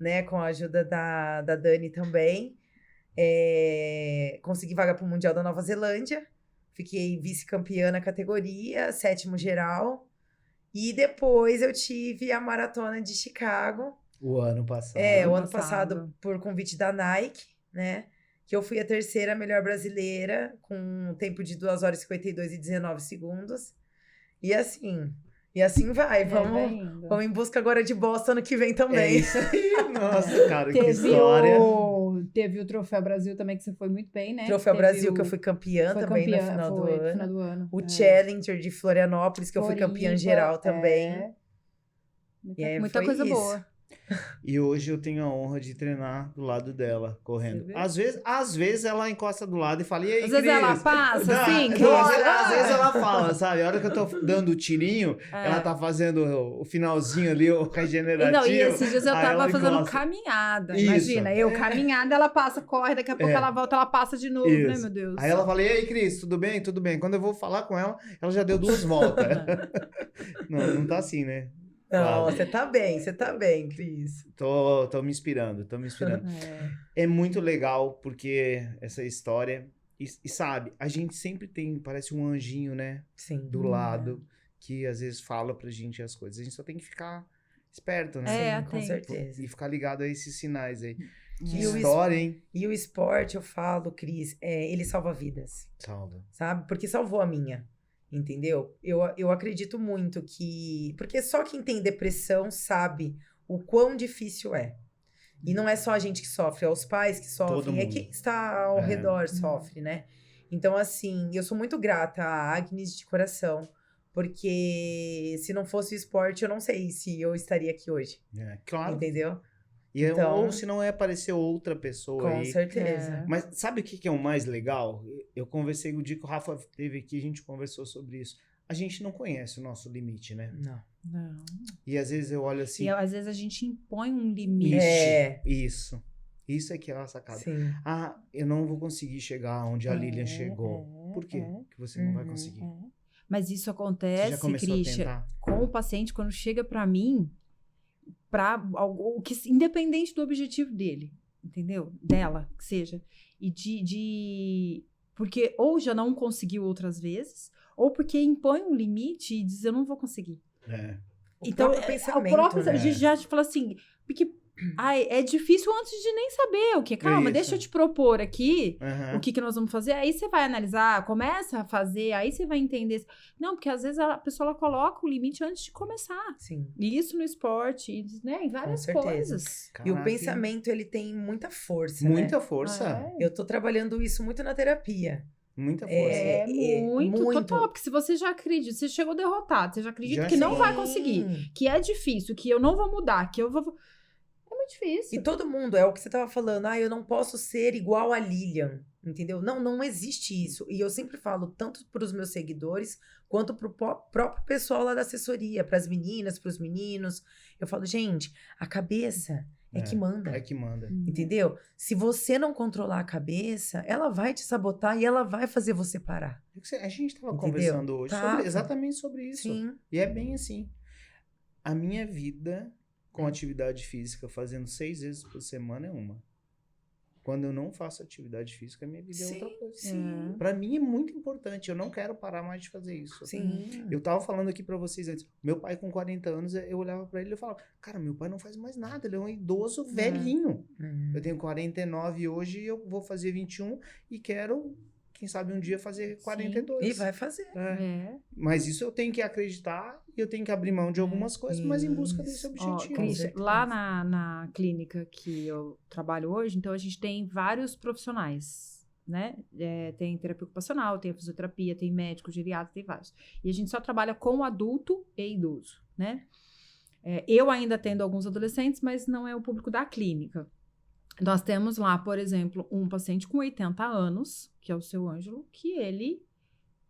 né? Com a ajuda da Dani também. Consegui vaga pro Mundial da Nova Zelândia. Fiquei vice-campeã na categoria, 7º geral. E depois eu tive a maratona de Chicago. O ano passado. O ano passado, por convite da Nike, né? Que eu fui a 3ª melhor brasileira, com um tempo de 2 horas e 52 e 19 segundos. E assim vai. Vamos em busca agora de Boston ano que vem também. É isso aí. Nossa, cara, que história. Teve o Troféu Brasil também, que você foi muito bem, né? Troféu Brasil, que eu fui campeã também no final do ano. O Challenger de Florianópolis, que eu fui campeã geral também. Muita coisa boa. E hoje eu tenho a honra de treinar do lado dela, correndo. Às vezes ela encosta do lado e fala, e aí, às vezes ela passa, assim. Às vezes ela fala, sabe? A hora que eu tô dando o tirinho, ela tá fazendo o finalzinho ali, o regenerativo. Não, e esses dias eu tava fazendo caminhada. Isso. Imagina, caminhada, ela passa, corre, daqui a pouco ela volta, ela passa de novo, né, meu Deus? Aí ela fala, e aí, Cris, tudo bem? Tudo bem. Quando eu vou falar com ela, ela já deu 2 voltas. Não tá assim, né? Não, você tá bem, Cris. Tô me inspirando. É muito legal, porque essa história... E sabe, a gente sempre tem, parece um anjinho, né? Sim. Do lado, que às vezes fala pra gente as coisas. A gente só tem que ficar esperto, né? Sim, com certeza. E ficar ligado a esses sinais aí. Que E história, hein? E o esporte, eu falo, Cris, ele salva vidas. Salva. Sabe? Porque salvou a minha. Entendeu? Eu acredito muito que... Porque só quem tem depressão sabe o quão difícil é. E não é só a gente que sofre, é os pais que sofrem, é quem está ao redor sofre, né? Então, assim, eu sou muito grata à Agnes de coração, porque se não fosse o esporte, eu não sei se eu estaria aqui hoje. Claro. Entendeu? E ou se não aparecer outra pessoa aí. Com certeza. Mas sabe o que é o mais legal? Eu conversei o dia que o Rafa esteve aqui, a gente conversou sobre isso. A gente não conhece o nosso limite, né? Não. E às vezes eu olho assim... E às vezes a gente impõe um limite. Isso. Isso é que é a sacada. Sim. Eu não vou conseguir chegar onde a Lilian chegou. Por quê que você não vai conseguir? Mas isso acontece, Christian, com o paciente quando chega pra mim... independente do objetivo dele, entendeu? Dela, que seja. E porque ou já não conseguiu outras vezes, ou porque impõe um limite e diz, eu não vou conseguir. Então, o próprio a gente já te fala assim, porque é difícil antes de nem saber o que. Calma, deixa eu te propor aqui o que nós vamos fazer. Aí você vai analisar, começa a fazer, aí você vai entender. Não, porque às vezes a pessoa ela coloca o limite antes de começar. Sim. E isso no esporte, né, em várias coisas. Caraca. E o pensamento, ele tem muita força, Muita força. Eu tô trabalhando isso muito na terapia. Muita força. Muito total, porque se você já acredita, você chegou derrotado, você já acredita que não vai conseguir, que é difícil, que eu não vou mudar, que eu vou... É muito difícil. E todo mundo, é o que você tava falando, eu não posso ser igual a Lilian, entendeu? Não existe isso. E eu sempre falo, tanto pros meus seguidores, quanto pro próprio pessoal lá da assessoria, pras meninas, pros meninos. Eu falo, gente, a cabeça é que manda. É que manda. Entendeu? Se você não controlar a cabeça, ela vai te sabotar e ela vai fazer você parar. A gente tava conversando hoje exatamente sobre isso. Sim. E é bem assim. A minha vida... com atividade física, fazendo 6 vezes por semana, é uma. Quando eu não faço atividade física, a minha vida é outra coisa. Sim. Pra mim é muito importante. Eu não quero parar mais de fazer isso. Sim. Eu tava falando aqui pra vocês antes. Meu pai com 40 anos, eu olhava pra ele e eu falava, cara, meu pai não faz mais nada. Ele é um idoso velhinho. Eu tenho 49 hoje e eu vou fazer 21 e quero... quem sabe um dia fazer 42. E vai fazer. Mas isso eu tenho que acreditar e eu tenho que abrir mão de algumas coisas, mas em busca desse objetivo. Christian, lá na clínica que eu trabalho hoje, então a gente tem vários profissionais, né? Tem terapia ocupacional, tem a fisioterapia, tem médico, geriatra, tem vários. E a gente só trabalha com adulto e idoso, né? Eu ainda atendo alguns adolescentes, mas não é o público da clínica. Nós temos lá, por exemplo, um paciente com 80 anos, que é o seu Ângelo, que ele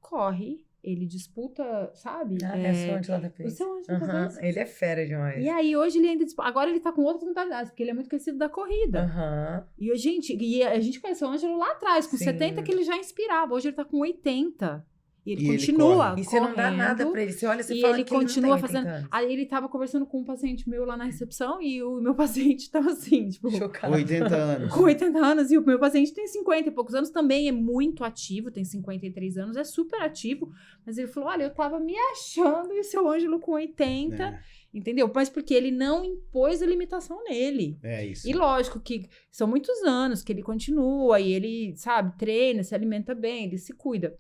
corre ele disputa, sabe? É seu Ângelo da O Pace. seu Ângelo da Pace. Ele é fera demais. E aí, hoje ele ainda disputa. Agora ele tá com outras mentalidades, porque ele é muito conhecido da corrida. E a gente conheceu o Ângelo lá atrás, com 70, que ele já inspirava. Hoje ele tá com 80. E ele continua. E você não dá nada pra ele. Você olha, você e fala ele que continua ele não tem fazendo. 80 anos. Aí ele tava conversando com um paciente meu lá na recepção e o meu paciente tava assim, tipo, Chocado. 80 anos. com 80 anos. E o meu paciente tem 50 e poucos anos, também é muito ativo, tem 53 anos, é super ativo. Mas ele falou: olha, eu tava me achando e o seu Ângelo com 80. Entendeu? Mas porque ele não impôs a limitação nele. É isso. E lógico que são muitos anos que ele continua e ele, sabe, treina, se alimenta bem, ele se cuida.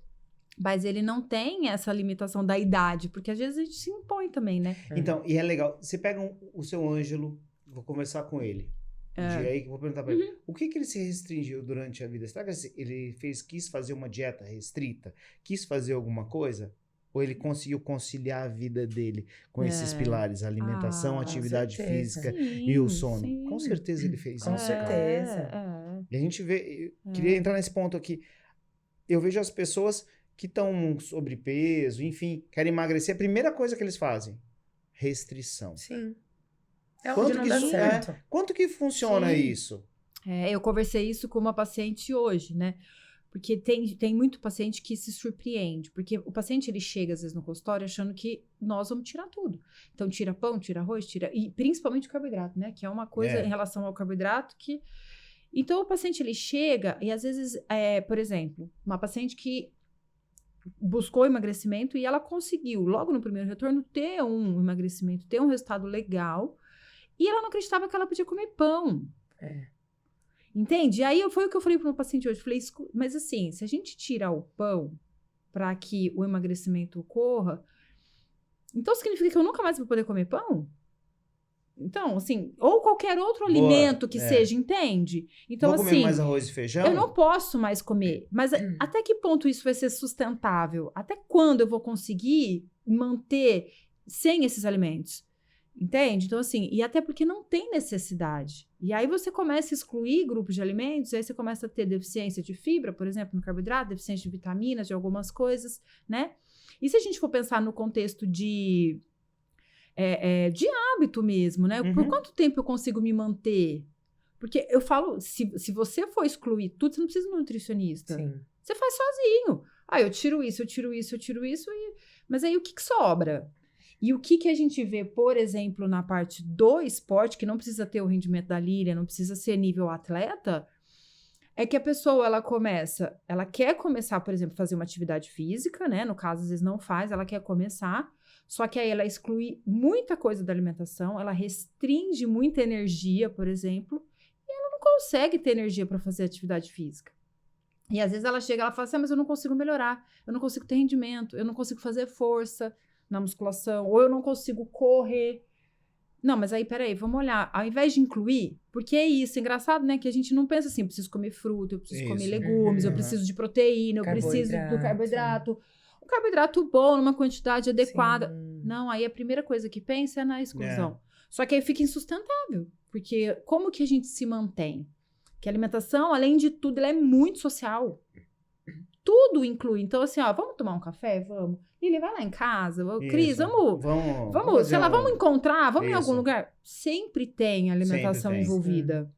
Mas ele não tem essa limitação da idade, porque às vezes a gente se impõe também, né? Então, e é legal. Você pega o seu Ângelo, vou conversar com ele. Um dia aí que eu vou perguntar pra ele. O que ele se restringiu durante a vida? Será que ele quis fazer uma dieta restrita? Quis fazer alguma coisa? Ou ele conseguiu conciliar a vida dele com esses pilares? Alimentação, atividade física e o sono. Sim. Com certeza ele fez isso. Com certeza. E a gente vê... Queria entrar nesse ponto aqui. Eu vejo as pessoas que estão sobrepeso, enfim, querem emagrecer. A primeira coisa que eles fazem, restrição. Sim. É onde não dá certo. Quanto que funciona isso? Eu conversei isso com uma paciente hoje, né? Porque tem muito paciente que se surpreende. Porque o paciente, ele chega, às vezes, no consultório achando que nós vamos tirar tudo. Então, tira pão, tira arroz, e principalmente o carboidrato, né? Que é uma coisa em relação ao carboidrato que... Então, o paciente, ele chega e, às vezes, por exemplo, uma paciente que buscou emagrecimento e ela conseguiu, logo no primeiro retorno, ter um emagrecimento, ter um resultado legal, e ela não acreditava que ela podia comer pão. Entende? E aí foi o que eu falei para o meu paciente hoje. Falei, mas assim, se a gente tirar o pão para que o emagrecimento ocorra, então significa que eu nunca mais vou poder comer pão? Então, assim, ou qualquer outro alimento que seja, entende? Então, vou comer mais arroz e feijão? Eu não posso mais comer. Mas até que ponto isso vai ser sustentável? Até quando eu vou conseguir manter sem esses alimentos? Entende? Então, assim, e até porque não tem necessidade. E aí você começa a excluir grupos de alimentos, aí você começa a ter deficiência de fibra, por exemplo, no carboidrato, deficiência de vitaminas, de algumas coisas, né? E se a gente for pensar no contexto de hábito mesmo, né? Por quanto tempo eu consigo me manter? Porque eu falo, se você for excluir tudo, você não precisa de um nutricionista. Sim. Você faz sozinho. Eu tiro isso, mas aí o que sobra? E o que a gente vê, por exemplo, na parte do esporte, que não precisa ter o rendimento da Lília, não precisa ser nível atleta, é que a pessoa, ela quer começar, por exemplo, fazer uma atividade física, né? No caso, às vezes não faz, ela quer começar, só que aí ela exclui muita coisa da alimentação, ela restringe muita energia, por exemplo, e ela não consegue ter energia para fazer atividade física. E às vezes ela chega, ela fala assim, mas eu não consigo melhorar, eu não consigo ter rendimento, eu não consigo fazer força na musculação, ou eu não consigo correr. Não, mas aí, peraí, vamos olhar. Ao invés de incluir, porque é isso, engraçado, né? Que a gente não pensa assim, eu preciso comer fruta, eu preciso comer legumes, eu preciso de proteína, eu preciso do carboidrato. Um carboidrato bom, numa quantidade adequada. Sim. Não, aí a primeira coisa que pensa é na exclusão. Só que aí fica insustentável, porque como que a gente se mantém? Que a alimentação, além de tudo, ela é muito social. Tudo inclui. Então, assim, vamos tomar um café? Vamos. Lili, vai lá em casa. Cris, vamos, sei lá, vamos encontrar, vamos em algum lugar. Sempre tem alimentação envolvida.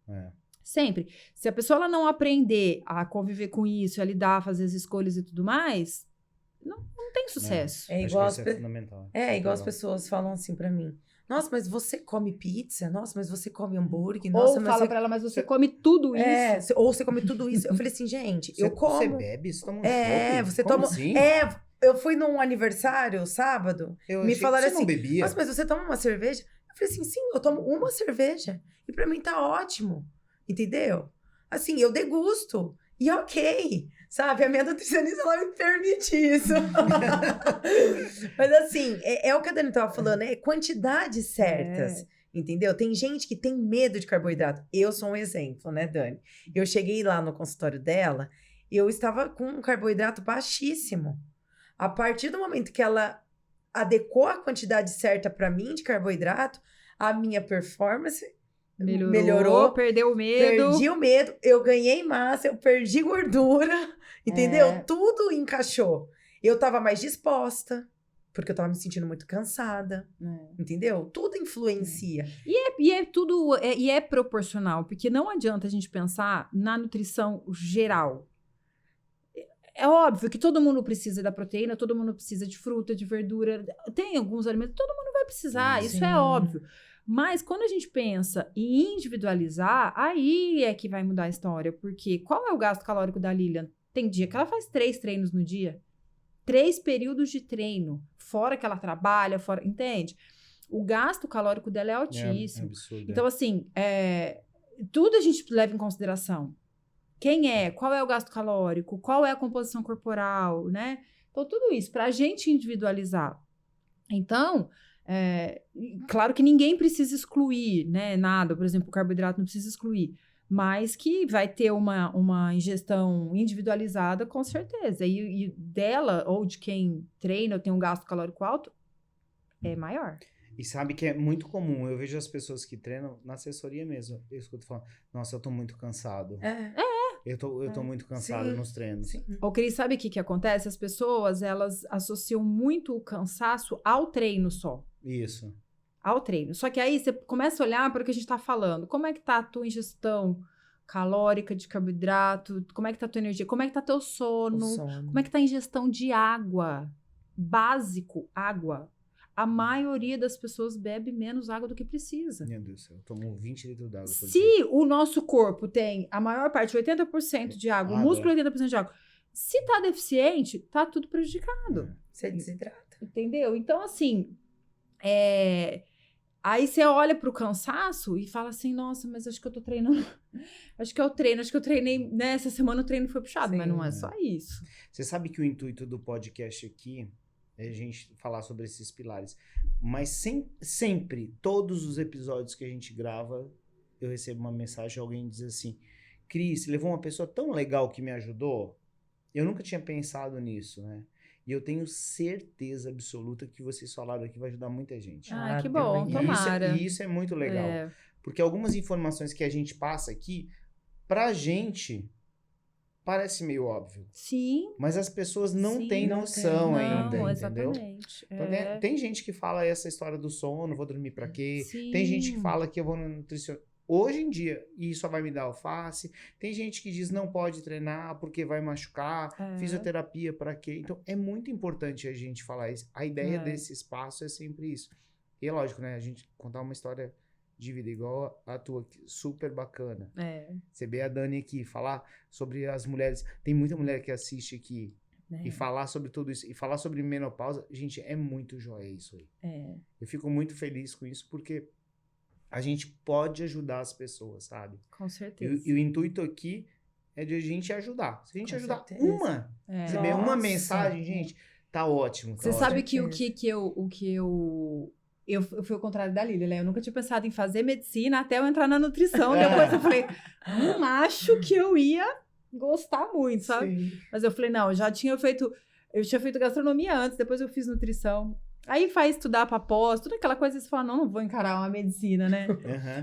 Sempre. Se a pessoa ela não aprender a conviver com isso, a lidar, a fazer as escolhas e tudo mais, não tem sucesso. É igual as pessoas falam assim pra mim. Nossa, mas você come pizza? Nossa, mas você come hambúrguer? Nossa, ou fala pra ela, mas você come tudo isso. Ou você come tudo isso. Eu falei assim, gente, eu como... Você bebe? Você toma um chopp? Você como toma... assim? Eu fui num aniversário, sábado, me falaram assim... Não bebia. Nossa, mas você toma uma cerveja? Eu falei assim, sim, eu tomo uma cerveja. E pra mim tá ótimo. Entendeu? Assim, eu degusto. E ok. Sabe? A minha nutricionista, ela me permite isso. Mas assim, é o que a Dani tava falando, quantidades certas. Entendeu? Tem gente que tem medo de carboidrato. Eu sou um exemplo, né, Dani? Eu cheguei lá no consultório dela, eu estava com um carboidrato baixíssimo. A partir do momento que ela adequou a quantidade certa para mim de carboidrato, a minha performance melhorou, perdeu o medo. Perdi o medo, eu ganhei massa, eu perdi gordura, entendeu? Tudo encaixou. Eu tava mais disposta, porque eu tava me sentindo muito cansada, entendeu? Tudo influencia. E é proporcional, porque não adianta a gente pensar na nutrição geral. É óbvio que todo mundo precisa da proteína, todo mundo precisa de fruta, de verdura. Tem alguns alimentos que todo mundo vai precisar, Sim. isso é óbvio. Mas quando a gente pensa em individualizar, aí é que vai mudar a história. Porque qual é o gasto calórico da Lilian? Tem dia que ela faz 3 treinos no dia. 3 períodos de treino. Fora que ela trabalha, fora... Entende? O gasto calórico dela é altíssimo. É absurdo. Então, assim, tudo a gente leva em consideração. Quem é? Qual é o gasto calórico? Qual é a composição corporal, né? Então, tudo isso, para a gente individualizar. Então, claro que ninguém precisa excluir, né? Nada, por exemplo, o carboidrato não precisa excluir. Mas que vai ter uma ingestão individualizada, com certeza. E dela, ou de quem treina ou tem um gasto calórico alto, é maior. E sabe que é muito comum, eu vejo as pessoas que treinam na assessoria mesmo. Eu escuto falando, nossa, eu tô muito cansado. Eu tô muito cansado nos treinos. Sim. Ô, Cris, sabe o que acontece? As pessoas, elas associam muito o cansaço ao treino só. Isso. Ao treino. Só que aí você começa a olhar para o que a gente tá falando. Como é que tá a tua ingestão calórica de carboidrato? Como é que tá a tua energia? Como é que tá teu sono? Como é que tá a ingestão de água? Básico, água. A maioria das pessoas bebe menos água do que precisa. Meu Deus do céu, eu tomo 20 litros d'água por dia. Se o nosso corpo tem a maior parte, 80% de água, o músculo 80% de água, se tá deficiente, tá tudo prejudicado. Você desidrata. Entendeu? Então, assim, aí você olha pro cansaço e fala assim, nossa, mas acho que eu tô treinando. Acho que eu treinei, né? Essa semana o treino foi puxado, Sim, mas não é só isso. Você sabe que o intuito do podcast aqui é a gente falar sobre esses pilares. Mas sempre, todos os episódios que a gente grava, eu recebo uma mensagem, alguém diz assim, Cris, levou uma pessoa tão legal que me ajudou, eu nunca tinha pensado nisso, né? E eu tenho certeza absoluta que vocês falaram aqui vai ajudar muita gente. Ah, que bom, tomara. E isso é muito legal. Porque algumas informações que a gente passa aqui, pra gente, parece meio óbvio. Sim. Mas as pessoas não têm noção ainda, entendeu? Exatamente. Então, tem gente que fala essa história do sono, vou dormir pra quê? Sim. Tem gente que fala que eu vou no nutricionista. Hoje em dia, e só vai me dar alface. Tem gente que diz não pode treinar porque vai machucar. Fisioterapia pra quê? Então, é muito importante a gente falar isso. A ideia desse espaço é sempre isso. E é lógico, né? A gente contar uma história de vida igual a tua, super bacana. Você vê a Dani aqui falar sobre as mulheres. Tem muita mulher que assiste aqui e falar sobre tudo isso. E falar sobre menopausa. Gente, é muito joia isso aí. Eu fico muito feliz com isso porque a gente pode ajudar as pessoas, sabe? Com certeza. E o intuito aqui é de a gente ajudar. Se a gente Com ajudar certeza. receber uma mensagem, gente, tá ótimo. Você sabe que o que eu fui ao contrário da Lília, né? Eu nunca tinha pensado em fazer medicina até eu entrar na nutrição. Depois eu falei, não acho que eu ia gostar muito, sabe? Sim. Mas eu falei, não, eu tinha feito gastronomia antes, depois eu fiz nutrição. Aí faz estudar pra pós, toda aquela coisa, você fala, não vou encarar uma medicina, né?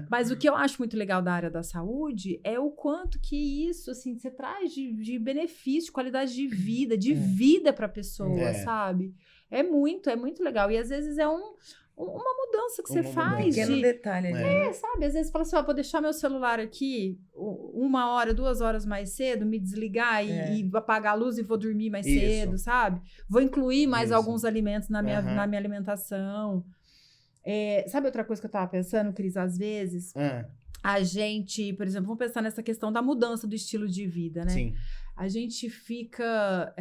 Mas o que eu acho muito legal da área da saúde é o quanto que isso, assim, você traz de benefício, de qualidade de vida pra pessoa, sabe? É muito legal. E às vezes é uma mudança que você faz. Um pequeno detalhe ali. Sabe? Às vezes você fala assim, vou deixar meu celular aqui 1 hora, 2 horas mais cedo, me desligar e apagar a luz e vou dormir mais cedo, sabe? Vou incluir mais alguns alimentos na minha alimentação. Sabe outra coisa que eu tava pensando, Cris? Às vezes, a gente, por exemplo, vamos pensar nessa questão da mudança do estilo de vida, né? Sim. A gente fica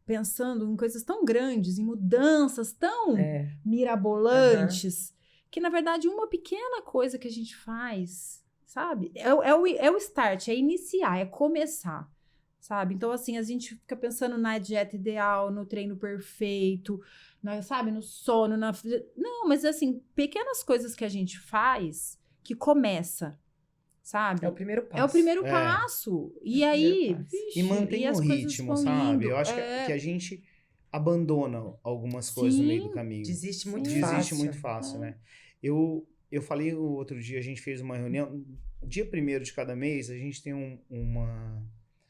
pensando em coisas tão grandes, em mudanças tão mirabolantes, que, na verdade, uma pequena coisa que a gente faz, sabe? É o start, é iniciar, é começar, sabe? Então, assim, a gente fica pensando na dieta ideal, no treino perfeito, sabe? No sono, Não, mas, assim, pequenas coisas que a gente faz que começa, sabe? É o primeiro passo. É o primeiro passo. E aí, e mantém o ritmo, sabe? Eu acho que a gente abandona algumas coisas no meio do caminho. Desiste muito fácil. Né? Eu falei o outro dia, a gente fez uma reunião, dia 1º de cada mês, a gente tem uma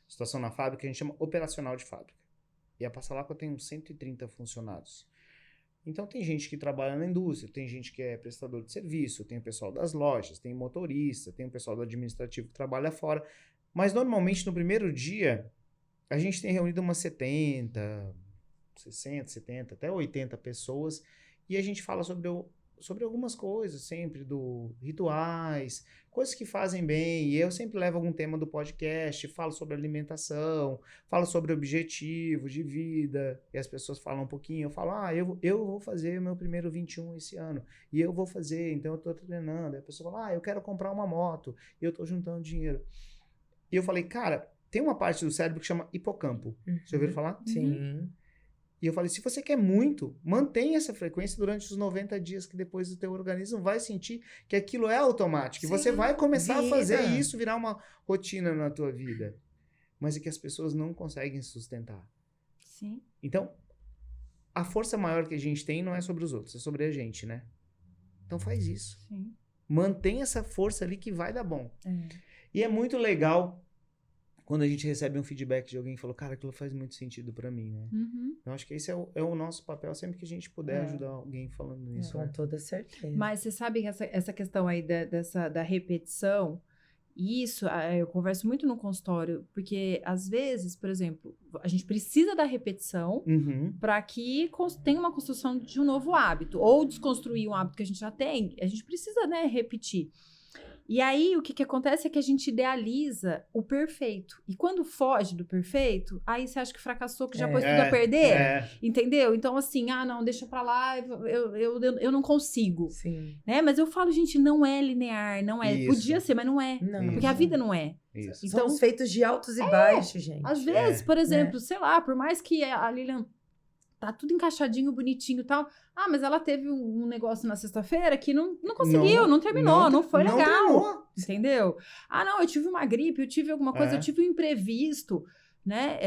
situação na fábrica que a gente chama operacional de fábrica. E a Passalacqua tem uns 130 funcionários. Então tem gente que trabalha na indústria, tem gente que é prestador de serviço, tem o pessoal das lojas, tem motorista, tem o pessoal do administrativo que trabalha fora. Mas normalmente no primeiro dia, a gente tem reunido umas 70, 60, 70, até 80 pessoas, e a gente fala sobre algumas coisas, sempre do rituais, coisas que fazem bem, e eu sempre levo algum tema do podcast, falo sobre alimentação, falo sobre objetivo de vida, e as pessoas falam um pouquinho, eu falo, eu vou fazer o meu primeiro 21 esse ano, e eu vou fazer, então eu tô treinando, aí a pessoa fala, eu quero comprar uma moto, e eu tô juntando dinheiro. E eu falei, cara, tem uma parte do cérebro que chama hipocampo, você ouviu falar? Sim. E eu falei, se você quer muito, mantenha essa frequência durante os 90 dias que depois o teu organismo vai sentir que aquilo é automático. Sim, e você vai começar a fazer isso, virar uma rotina na tua vida. Mas é que as pessoas não conseguem sustentar. Sim. Então, a força maior que a gente tem não é sobre os outros, é sobre a gente, né? Então faz isso. Sim. Mantém essa força ali que vai dar bom. É. E é muito legal quando a gente recebe um feedback de alguém que falou, cara, aquilo faz muito sentido pra mim, né? Eu acho que esse é o nosso papel, sempre que a gente puder ajudar alguém falando isso. Com toda certeza. Mas você sabe que essa questão aí da repetição, isso eu converso muito no consultório, porque às vezes, por exemplo, a gente precisa da repetição para que tenha uma construção de um novo hábito, ou desconstruir um hábito que a gente já tem, a gente precisa, né, repetir. E aí, o que acontece é que a gente idealiza o perfeito. E quando foge do perfeito, aí você acha que fracassou, que já pôs tudo a perder. Entendeu? Então, assim, não, deixa pra lá, eu não consigo. Sim. Né? Mas eu falo, gente, não é linear, não é. Isso. Podia ser, mas não é. Não. Porque a vida não é. Isso. Então, somos feitos de altos e baixos, gente. Às vezes, por exemplo, sei lá, por mais que a Lilian tá tudo encaixadinho, bonitinho e tal. Mas ela teve um negócio na sexta-feira que não conseguiu, não terminou, não foi legal. Terminou. Entendeu? Não, eu tive uma gripe, eu tive alguma coisa, eu tive um imprevisto, né?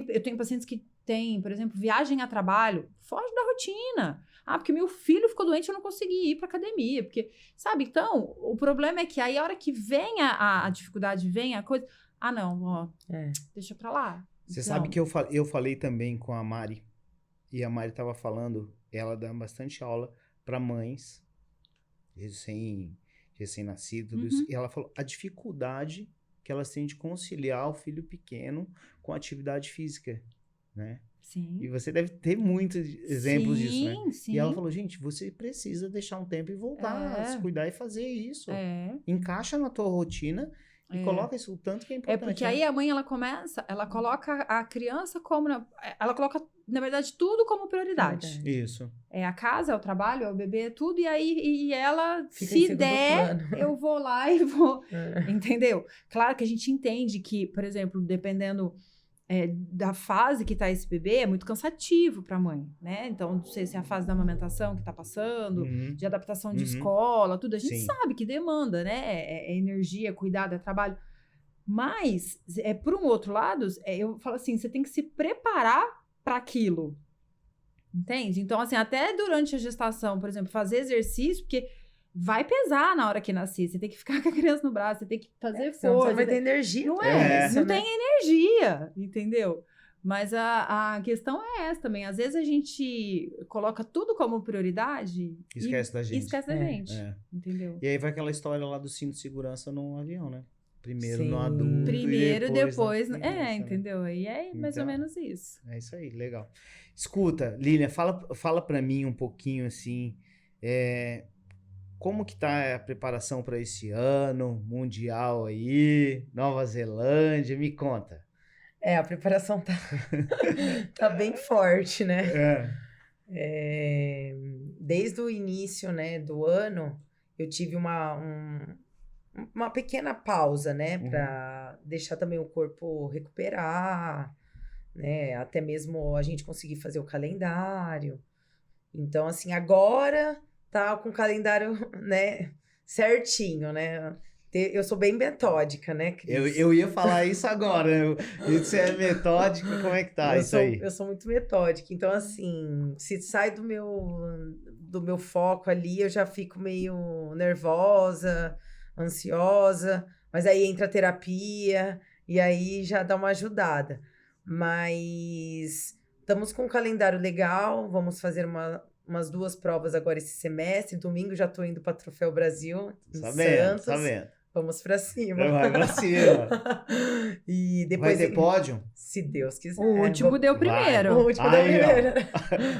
Eu tenho pacientes que têm, por exemplo, viagem a trabalho, foge da rotina. Porque meu filho ficou doente, eu não consegui ir pra academia. Porque, sabe? Então, o problema é que aí a hora que vem a dificuldade, vem a coisa... deixa pra lá. Você sabe que eu falei também com a Mari, e a Mari estava falando, ela dá bastante aula para mães recém-nascido, tudo isso. E ela falou a dificuldade que elas têm de conciliar o filho pequeno com a atividade física, né? Sim. E você deve ter muitos exemplos disso, né? Sim. E ela falou, gente, você precisa deixar um tempo e voltar, se cuidar e fazer isso. Encaixa na tua rotina e coloca isso o tanto que é importante. Porque aí a mãe, ela coloca a criança como... Ela coloca, na verdade, tudo como prioridade. Isso. É a casa, é o trabalho, é o bebê, é tudo. E aí ela, fica se der, eu vou lá e vou... Entendeu? Claro que a gente entende que, por exemplo, dependendo da fase que tá esse bebê, é muito cansativo pra mãe, né? Então, não sei se é a fase da amamentação que tá passando, de adaptação de escola, tudo. A gente sabe que demanda, né? É energia, cuidado, é trabalho. Mas, por um outro lado, eu falo assim, você tem que se preparar para aquilo. Entende? Então, assim, até durante a gestação, por exemplo, fazer exercício, porque vai pesar na hora que nascer. Você tem que ficar com a criança no braço, você tem que fazer força. Você vai ter energia. Não não tem energia, entendeu? Mas a questão é essa também. Às vezes a gente coloca tudo como prioridade e esquece da gente. Entendeu? E aí vai aquela história lá do cinto de segurança no avião, né? Primeiro no adulto. Primeiro, depois criança, entendeu? E é mais ou menos isso. É isso aí, legal. Escuta, Lilian, fala pra mim um pouquinho assim. Como que tá a preparação para esse ano mundial aí, Nova Zelândia? Me conta. A preparação tá bem forte, né? Desde o início, né, do ano, eu tive uma pequena pausa, né, para deixar também o corpo recuperar, né, até mesmo a gente conseguir fazer o calendário. Então, assim, agora tá com o calendário, né, certinho, né? Eu sou bem metódica, né, Cris? Eu ia falar isso agora. Você é metódica, como é que tá isso aí? Eu sou muito metódica. Então, assim, se sai do meu foco ali, eu já fico meio nervosa, ansiosa. Mas aí entra a terapia e aí já dá uma ajudada. Mas estamos com um calendário legal, vamos fazer umas 2 provas agora esse semestre. Domingo já tô indo para Troféu Brasil, em Santos. Sabendo. Vamos pra cima. Vai pra cima. E depois vai ter pódio? Se Deus quiser. O último deu primeiro. O último deu primeiro.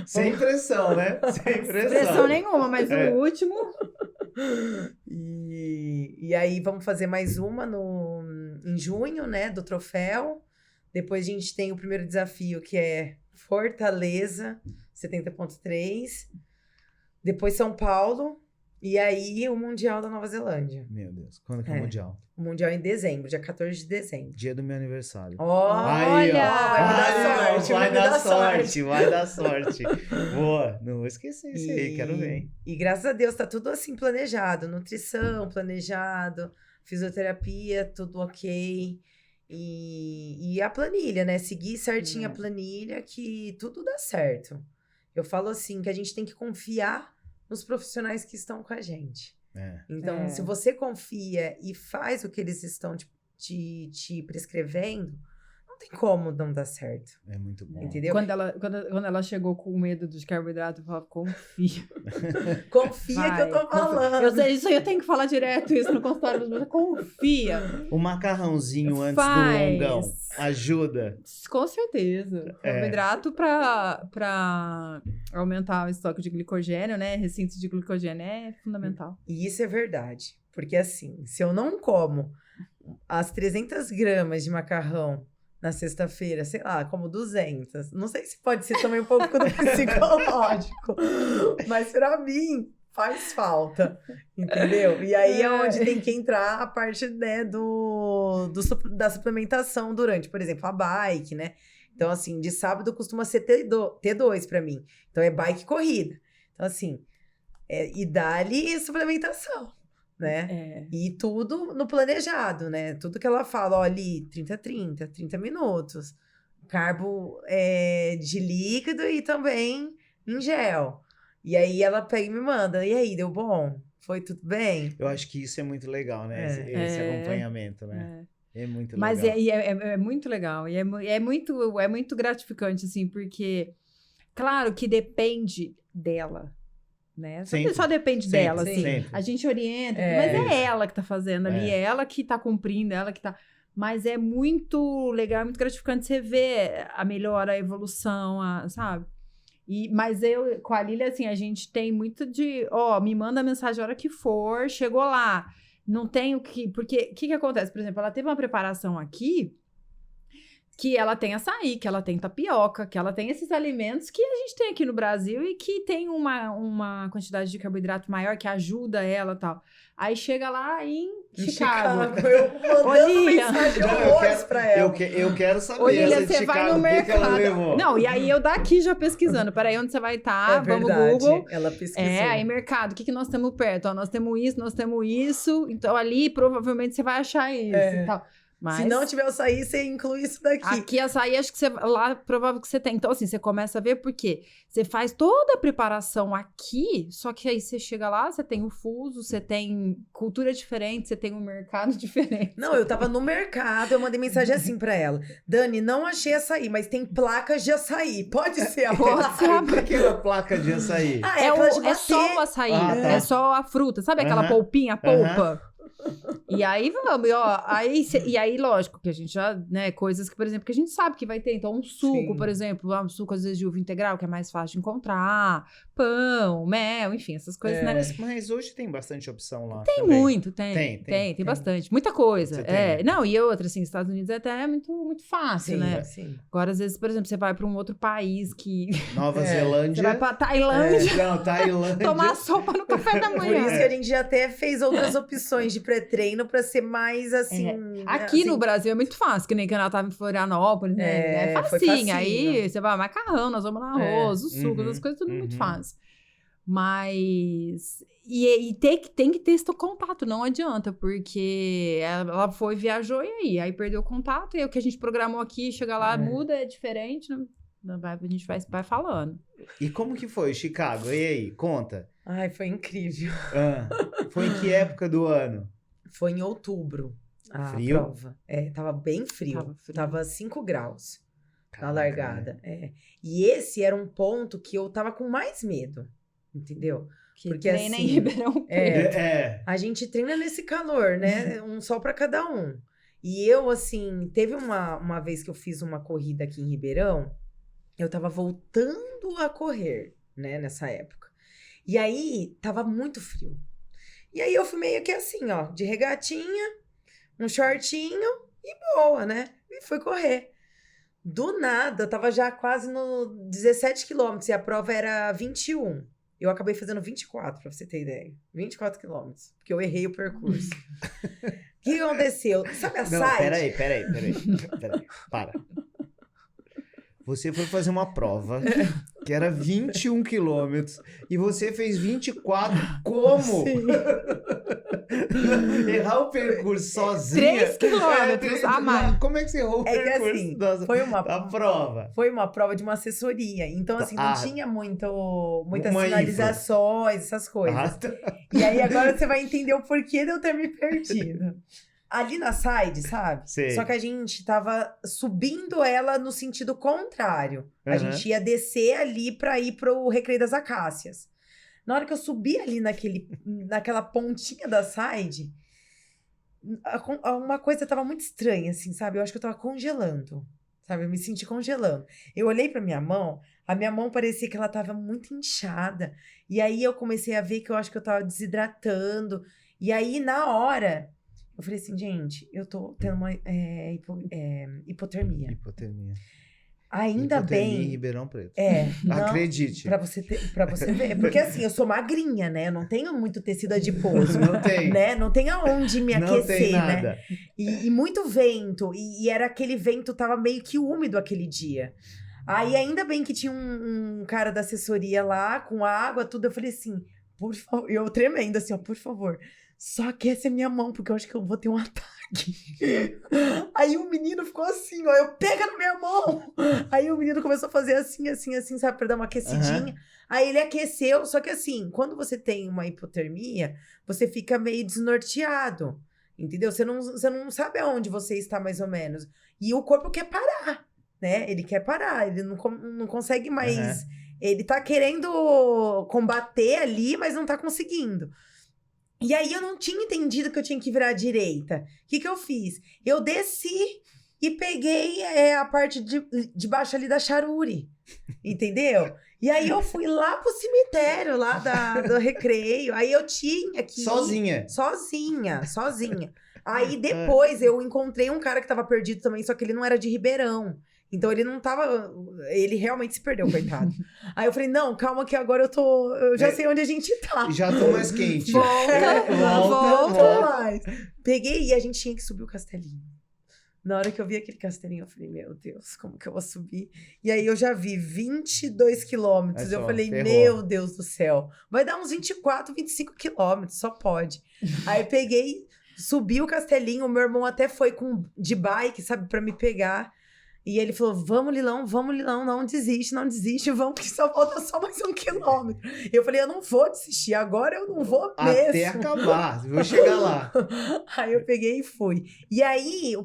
Sem pressão, né? Sem pressão nenhuma, mas o último... E aí vamos fazer mais uma em junho, né? Do troféu. Depois a gente tem o primeiro desafio, que é Fortaleza, 70.3. Depois São Paulo. E aí, o Mundial da Nova Zelândia. Meu Deus, quando que é o Mundial? O Mundial é em dezembro, dia 14 de dezembro. Dia do meu aniversário. Olha! Vai dar sorte. Vai dar sorte. Boa, não vou esquecer isso aí, quero ver. E graças a Deus, tá tudo assim planejado. Nutrição, planejado. Fisioterapia, tudo ok. E a planilha, né? Seguir certinho a planilha, que tudo dá certo. Eu falo assim, que a gente tem que confiar nos profissionais que estão com a gente. Então, se você confia e faz o que eles estão te prescrevendo, não tem como não dar certo. É muito bom. Entendeu? Quando ela chegou com medo dos carboidratos, eu falava, confia. Confia que eu tô falando. Isso aí eu tenho que falar direto isso no consultório dos meus. Confia. O macarrãozinho antes do longão ajuda? Com certeza. Carboidrato pra aumentar o estoque de glicogênio, né? Recinto de glicogênio é fundamental. E isso é verdade. Porque assim, se eu não como as 300 gramas de macarrão na sexta-feira, sei lá, como 200. Não sei se pode ser também um pouco do psicológico, mas pra mim faz falta, entendeu? E aí é onde tem que entrar a parte, né, da suplementação durante, por exemplo, a bike, né? Então, assim, de sábado costuma ser T2 pra mim. Então, é bike e corrida. Então, assim, e dá-lhe suplementação. Né? E tudo no planejado, né? Tudo que ela fala, ó, ali, 30 minutos. Carbo de líquido e também em gel. E aí ela pega e me manda. E aí, deu bom? Foi tudo bem? Eu acho que isso é muito legal, né? Esse acompanhamento, né? É muito legal. Mas é muito legal. E é muito gratificante, assim, porque, claro que depende dela. Né? Só depende dela, assim. Sempre. A gente orienta, mas é ela que tá fazendo ali, é ela que tá cumprindo, ela que tá... Mas é muito legal, muito gratificante você ver a melhora, a evolução, sabe? Mas eu, com a Lília, assim, a gente tem muito de... me manda mensagem a hora que for, chegou lá. Não tenho que... Porque, o que acontece? Por exemplo, ela teve uma preparação aqui, que ela tem açaí, que ela tem tapioca, que ela tem esses alimentos que a gente tem aqui no Brasil e que tem uma quantidade de carboidrato maior que ajuda ela e tal. Aí chega lá em Chicago. Eu mandando mensagem pra ela. Eu quero saber. Olívia, você vai no mercado. Não, e aí eu daqui já pesquisando. Peraí, onde você vai estar? Vamos no Google. Ela pesquisou. Aí mercado, o que nós temos perto? Ó, nós temos isso. Então ali provavelmente você vai achar isso e tal. Mas se não tiver açaí, você inclui isso daqui. Aqui, açaí, acho que lá provável que você tem. Então, assim, você começa a ver porque você faz toda a preparação aqui, só que aí você chega lá, você tem o fuso, você tem cultura diferente, você tem um mercado diferente. Não, eu tava no mercado, eu mandei mensagem assim pra ela. Dani, não achei açaí, mas tem placas de açaí. Pode ser a placa? Por que a placa de açaí? É só o açaí, tá. É só a fruta. Sabe aquela polpinha, a polpa? E aí vamos, e aí lógico que a gente já, né, coisas que, por exemplo, que a gente sabe que vai ter, então um suco, por exemplo, um suco às vezes de uva integral, que é mais fácil de encontrar, pão, mel, enfim, essas coisas, né? Mas hoje tem bastante opção lá. Tem também. muito, tem bastante, muita coisa. Não, e outra, assim, Estados Unidos até é muito, muito fácil, né? Sim. Agora, às vezes, por exemplo, você vai para um outro país que... Nova Zelândia. Você vai pra Tailândia. Não, Tailândia. Tomar sopa no café da manhã. Por isso que a gente já até fez outras opções de pré-treino pra ser mais assim. Aqui assim, no Brasil é muito fácil, que nem quando ela tava em Florianópolis, né? É facinho. Aí você vai, macarrão, nós vamos no arroz, o suco, as coisas, tudo muito fácil. Mas. E tem que ter esse contato, não adianta, porque ela foi, viajou e aí perdeu o contato, e o que a gente programou aqui, chega lá, muda, é diferente, a gente vai falando. E como que foi Chicago? E aí, conta. Ai, foi incrível. Foi em que época do ano? Foi em outubro. A frio? prova. Tava bem frio. Tava 5 graus. na largada. E esse era um ponto que eu tava com mais medo, entendeu? Que porque treina assim, em Ribeirão Preto. A gente treina nesse calor, né? Um sol para cada um. E eu, assim, teve uma vez que eu fiz uma corrida aqui em Ribeirão, eu tava voltando a correr, né, nessa época. E aí, tava muito frio. E aí, eu fui meio que assim, ó, de regatinha, um shortinho e boa, né? E fui correr. Do nada, eu tava já quase no 17 quilômetros e a prova era 21. Eu acabei fazendo 24, pra você ter ideia. 24 quilômetros, porque eu errei o percurso. O que aconteceu? Sabe a Não, side? peraí. Para. Você foi fazer uma prova que era 21 quilômetros e você fez 24. Como? Sim. Errar o percurso sozinha. 3 quilômetros a mais. Como é que você errou o percurso assim, da prova? Foi uma prova de uma assessoria. Então, assim, não tinha muitas Uma sinalizações, essas coisas. E aí, agora você vai entender o porquê de eu ter me perdido. Ali na side, sabe? Sei. Só que a gente tava subindo ela no sentido contrário. A gente ia descer ali pra ir pro Recreio das Acácias. Na hora que eu subi ali naquela pontinha da side, uma coisa tava muito estranha, assim, sabe? Eu acho que eu tava congelando, sabe? Eu me senti congelando. Eu olhei pra minha mão, a minha mão parecia que ela tava muito inchada. E aí eu comecei a ver que eu acho que eu tava desidratando. E aí, na hora, eu falei assim, gente, eu tô tendo uma hipotermia. Ainda hipotermia bem. em Ribeirão Preto. Não, acredite. Pra você ver. Porque assim, eu sou magrinha, né? Eu não tenho muito tecido adiposo. Não tem. Né? Não tem aonde me Não aquecer, tem nada. né? E muito vento. E era aquele vento, tava meio que úmido aquele dia. Aí ainda bem que tinha um cara da assessoria lá, com água, tudo. Eu falei assim, por favor. Eu tremendo assim, ó, por favor. Só aquece a minha mão, porque eu acho que eu vou ter um ataque. Aí o menino ficou assim, ó, pega na minha mão. Aí o menino começou a fazer assim, sabe, pra dar uma aquecidinha. Aí ele aqueceu, só que assim, quando você tem uma hipotermia, você fica meio desnorteado, entendeu? Você não sabe aonde você está mais ou menos. E o corpo quer parar, né? Ele quer parar, ele não consegue mais... Ele tá querendo combater ali, mas não tá conseguindo. E aí, eu não tinha entendido que eu tinha que virar à direita. O que eu fiz? Eu desci e peguei a parte de baixo ali da Charuri, entendeu? E aí, eu fui lá pro cemitério, lá do Recreio. Aí, eu tinha que... Sozinha. Sozinha. Aí, depois, eu encontrei um cara que tava perdido também, só que ele não era de Ribeirão. Então, ele não tava... Ele realmente se perdeu, coitado. Aí eu falei, não, calma que agora eu já sei onde a gente tá. Já tô mais quente. Volta mais. Peguei e a gente tinha que subir o castelinho. Na hora que eu vi aquele castelinho, eu falei, meu Deus, como que eu vou subir? E aí eu já vi 22 quilômetros. Eu falei, meu Deus do céu. Vai dar uns 24, 25 quilômetros, só pode. Aí peguei, subi o castelinho. O meu irmão até foi de bike, sabe, pra me pegar. E ele falou, vamos, Lilão, não desiste, vamos que só falta só mais 1 quilômetro. Eu falei, eu não vou desistir, agora eu não vou mesmo. Até acabar, vou chegar lá. Aí eu peguei e fui. E aí,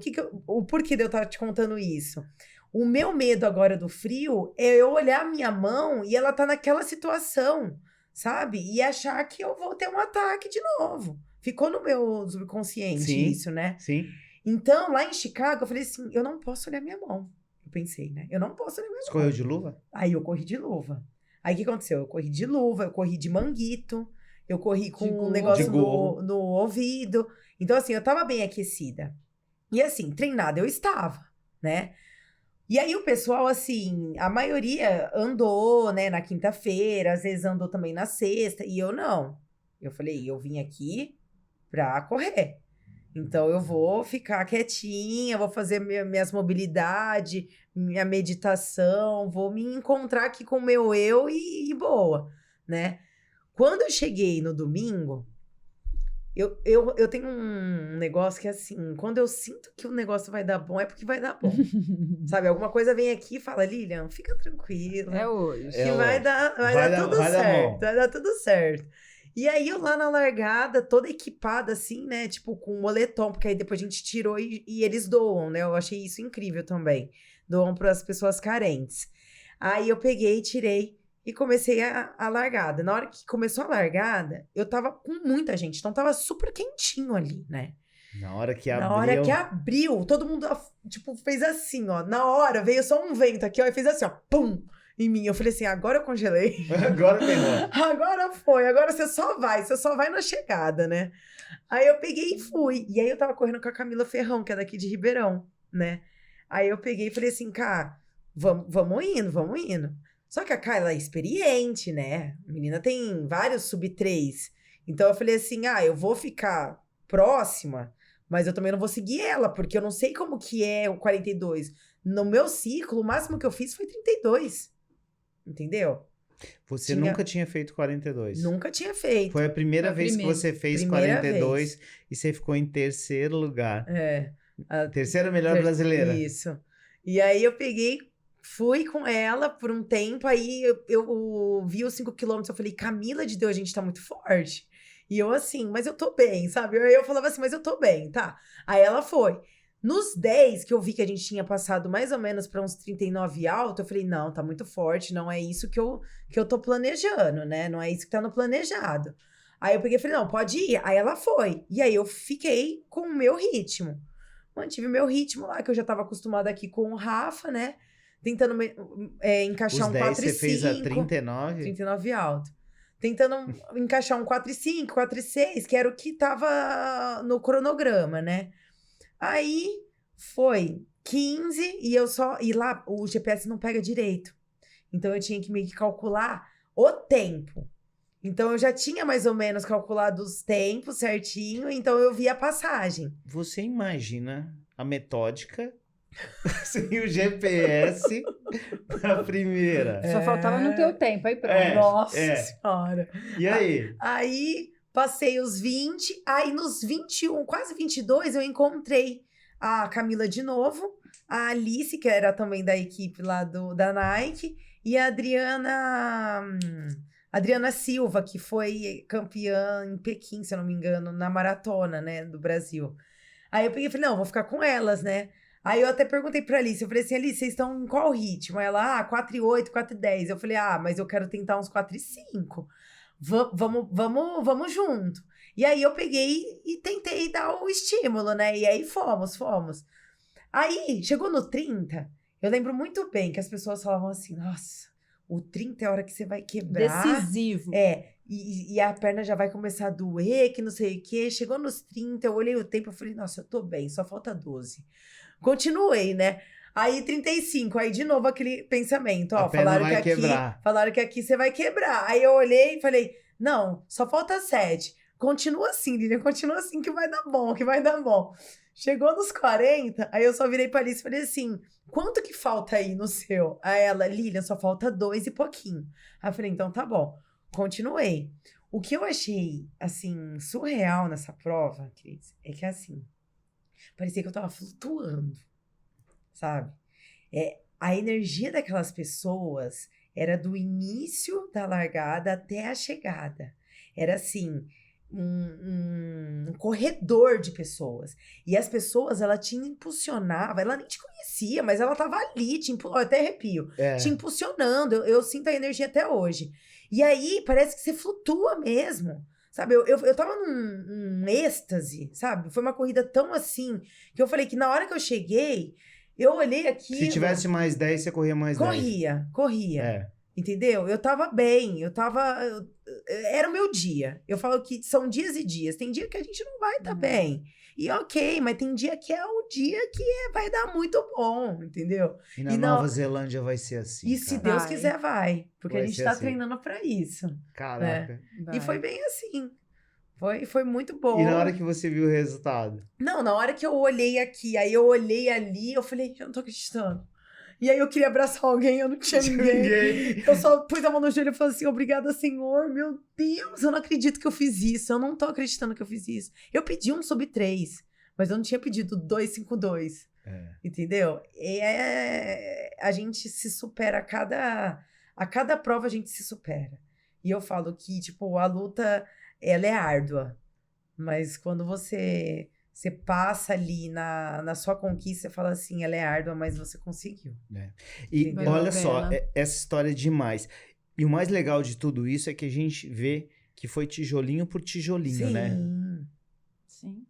o porquê de eu estar te contando isso? O meu medo agora do frio é eu olhar a minha mão e ela tá naquela situação, sabe? E achar que eu vou ter um ataque de novo. Ficou no meu subconsciente isso, né? Sim. Então, lá em Chicago, eu falei assim, eu não posso olhar minha mão. Eu pensei, né? Eu não posso olhar minha mão. Você correu de luva? Aí eu corri de luva. Aí o que aconteceu? Eu corri de luva, eu corri de manguito, eu corri com um negócio no ouvido. Então, assim, eu tava bem aquecida. E assim, treinada eu estava, né? E aí o pessoal, assim, a maioria andou, né, na quinta-feira, às vezes andou também na sexta, e eu não. Eu falei, eu vim aqui pra correr. Então, eu vou ficar quietinha, vou fazer minhas mobilidades, minha meditação, vou me encontrar aqui com o meu eu e boa, né? Quando eu cheguei no domingo, eu tenho um negócio que é assim, quando eu sinto que o negócio vai dar bom, é porque vai dar bom. Sabe, alguma coisa vem aqui e fala, Lilian, fica tranquila. É hoje. Que vai dar tudo certo, vai dar tudo certo. E aí eu lá na largada, toda equipada assim, né? Tipo, com moletom, porque aí depois a gente tirou e eles doam, né? Eu achei isso incrível também. Doam para as pessoas carentes. Aí eu peguei, tirei e comecei a largada. Na hora que começou a largada, eu tava com muita gente, então tava super quentinho ali, né? Na hora que Na hora que abriu, todo mundo, tipo, fez assim, ó. Na hora, veio só um vento aqui, ó, e fez assim, ó, pum, em mim. Eu falei assim, agora eu congelei. Agora ferrou. Agora foi, agora você só vai na chegada, né? Aí eu peguei e fui. E aí eu tava correndo com a Camila Ferrão, que é daqui de Ribeirão, né? Aí eu peguei e falei assim, Cá, vamos indo. Só que a Cá, ela é experiente, né? A menina tem vários sub-3. Então eu falei assim, eu vou ficar próxima, mas eu também não vou seguir ela, porque eu não sei como que é o 42. No meu ciclo, o máximo que eu fiz foi 32. Entendeu? Você nunca tinha feito 42? Nunca tinha feito. Foi a primeira vez que você fez 42 e você ficou em terceiro lugar. Terceira melhor brasileira. Isso. E aí eu peguei, fui com ela por um tempo, aí eu vi os 5 quilômetros, eu falei, Camila de Deus, a gente tá muito forte. E eu assim, mas eu tô bem, sabe? Eu falava assim, mas eu tô bem, tá? Aí ela foi. Nos 10, que eu vi que a gente tinha passado mais ou menos para uns 39 alto, eu falei, não, tá muito forte, não é isso que eu tô planejando, né? Não é isso que tá no planejado. Aí eu peguei e falei, não, pode ir. Aí ela foi. E aí eu fiquei com o meu ritmo. Mantive meu ritmo lá, que eu já tava acostumada aqui com o Rafa, né? Tentando encaixar Os um 10 4 e 5. Você fez a 39? 39 alto. Tentando encaixar um 4 e 5, 4 e 6, que era o que tava no cronograma, né? Aí foi 15 e lá o GPS não pega direito. Então eu tinha que meio que calcular o tempo. Então eu já tinha mais ou menos calculado os tempos certinho, então eu vi a passagem. Você imagina a metódica sem o GPS pra primeira. Só faltava no teu tempo, aí pronto. Nossa senhora. E aí? Aí passei os 20, aí nos 21, quase 22, eu encontrei a Camila de novo, a Alice, que era também da equipe lá da Nike, e a Adriana Silva, que foi campeã em Pequim, se eu não me engano, na maratona, né, do Brasil. Aí eu peguei e falei, não, vou ficar com elas, né? Aí eu até perguntei pra Alice, eu falei assim, Alice, vocês estão em qual ritmo? Ela, 4:08, 4:10. Eu falei, mas eu quero tentar uns 4:05. Vamos junto. E aí eu peguei e tentei dar o estímulo, né? E aí fomos. Aí, chegou no 30, eu lembro muito bem que as pessoas falavam assim, nossa, o 30 é a hora que você vai quebrar. Decisivo. E a perna já vai começar a doer, que não sei o quê. Chegou nos 30, eu olhei o tempo e falei, nossa, eu tô bem, só falta 12. Continuei, né? Aí 35, aí de novo aquele pensamento, ó, falaram que aqui você vai quebrar. Aí eu olhei e falei, não, só falta 7. Continua assim, Lilian, continua assim que vai dar bom. Chegou nos 40, aí eu só virei pra Alice e falei assim, quanto que falta aí no seu? Aí ela, Lilian, só falta 2 e pouquinho. Aí eu falei, então tá bom. Continuei. O que eu achei, assim, surreal nessa prova, Cris, é que assim, parecia que eu tava flutuando, sabe? A energia daquelas pessoas era do início da largada até a chegada. Era assim, um corredor de pessoas. E as pessoas, ela te impulsionava, ela nem te conhecia, mas ela tava ali, eu até arrepio, te impulsionando. Eu sinto a energia até hoje. E aí, parece que você flutua mesmo. Sabe, eu tava num êxtase, sabe? Foi uma corrida tão assim, que eu falei que na hora que eu cheguei, eu olhei aqui. Se tivesse mais 10, você corria mais 10. Corria. Entendeu? Eu tava bem, era o meu dia. Eu falo que são dias e dias. Tem dia que a gente não vai estar bem. E ok, mas tem dia que é o dia que vai dar muito bom, entendeu? E na Nova Zelândia vai ser assim. E se Deus quiser, vai. Porque vai a gente tá assim. treinando pra isso. Caraca. E foi bem assim. Foi muito bom. E na hora que você viu o resultado? Não, na hora que eu olhei aqui, aí eu olhei ali, eu falei, eu não tô acreditando. E aí eu queria abraçar alguém, eu não tinha ninguém. Eu só pus a mão no joelho e falei assim, obrigada, Senhor, meu Deus, eu não acredito que eu fiz isso, eu não tô acreditando que eu fiz isso. Eu pedi um sub 3, mas eu não tinha pedido 252, entendeu? A gente se supera, a cada prova a gente se supera. E eu falo que, tipo, a luta ela é árdua. Mas quando você passa ali na sua conquista, você fala assim, ela é árdua, mas você conseguiu. E olha só, essa história é demais. E o mais legal de tudo isso é que a gente vê que foi tijolinho por tijolinho, né? Sim.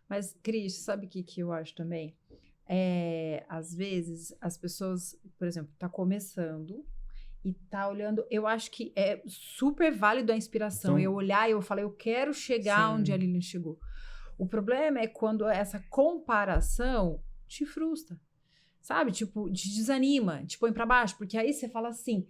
Mas, Cris, sabe o que eu acho também? Às vezes, as pessoas, por exemplo, tá começando e tá olhando... Eu acho que é super válido a inspiração. Então, eu olhar e eu falar, eu quero chegar onde a Lilian chegou. O problema é quando essa comparação te frustra. Sabe? Tipo, te desanima, te põe pra baixo. Porque aí você fala assim...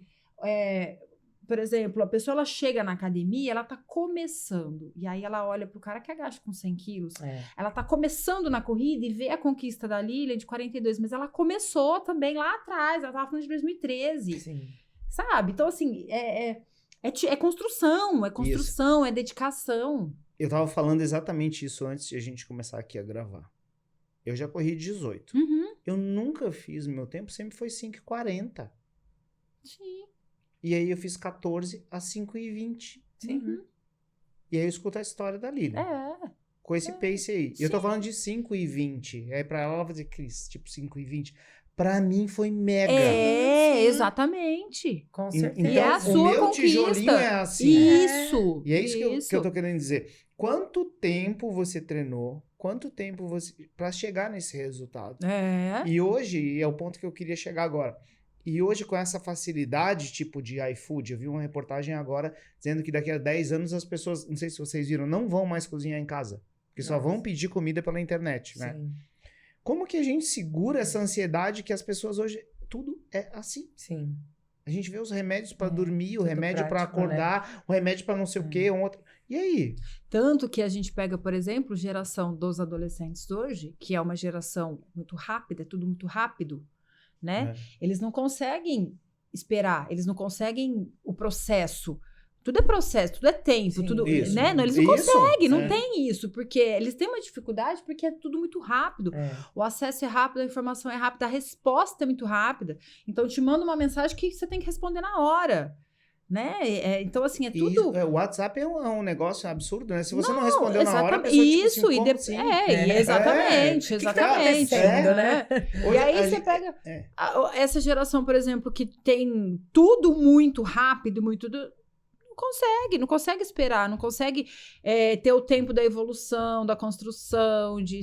por exemplo, a pessoa ela chega na academia, ela tá começando. E aí ela olha pro cara que agacha com 100 quilos. Ela tá começando na corrida e vê a conquista da Lilian de 42. Mas ela começou também lá atrás. Ela tava falando de 2013. Sim. Sabe? Então, assim, é construção. É construção, é dedicação. Eu tava falando exatamente isso antes de a gente começar aqui a gravar. Eu já corri 18. Uhum. Eu nunca fiz, meu tempo sempre foi 5h40. Sim. E aí eu fiz 14 a 5h20. Sim. Uhum. E aí eu escuto a história da Lilian. Com esse pace aí. E eu tô falando de 5h20. Aí pra ela vai dizer, Cris, tipo 5h20. Pra mim foi mega. Exatamente. Com certeza. E é a sua o meu conquista. tijolinho é assim. Isso. E é isso que eu tô querendo dizer. Quanto tempo você treinou? Quanto tempo você... pra chegar nesse resultado? E hoje, é o ponto que eu queria chegar agora. E hoje, com essa facilidade, tipo de iFood, eu vi uma reportagem agora dizendo que daqui a 10 anos as pessoas, não sei se vocês viram, não vão mais cozinhar em casa. Porque só vão pedir comida pela internet, né? Sim. Como que a gente segura essa ansiedade que as pessoas hoje... Tudo é assim. Sim. A gente vê os remédios para dormir, o tudo remédio para prático, acordar, né? o remédio para não sei o quê, um outro... E aí? Tanto que a gente pega, por exemplo, geração dos adolescentes hoje, que é uma geração muito rápida, é tudo muito rápido, né? Eles não conseguem esperar, eles não conseguem o processo. Tudo é processo, tudo é tempo, Sim, tudo, isso. né? Não, eles não conseguem, não tem isso, porque eles têm uma dificuldade porque é tudo muito rápido. O acesso é rápido, a informação é rápida, a resposta é muito rápida. Então, te manda uma mensagem que você tem que responder na hora, né? Então, assim, é tudo... o WhatsApp é um negócio absurdo, né? Se você não respondeu na hora, a pessoa isso, tipo assim, exatamente. Né? E aí você pega essa geração, por exemplo, que tem tudo muito rápido, não consegue esperar, não consegue ter o tempo da evolução, da construção, de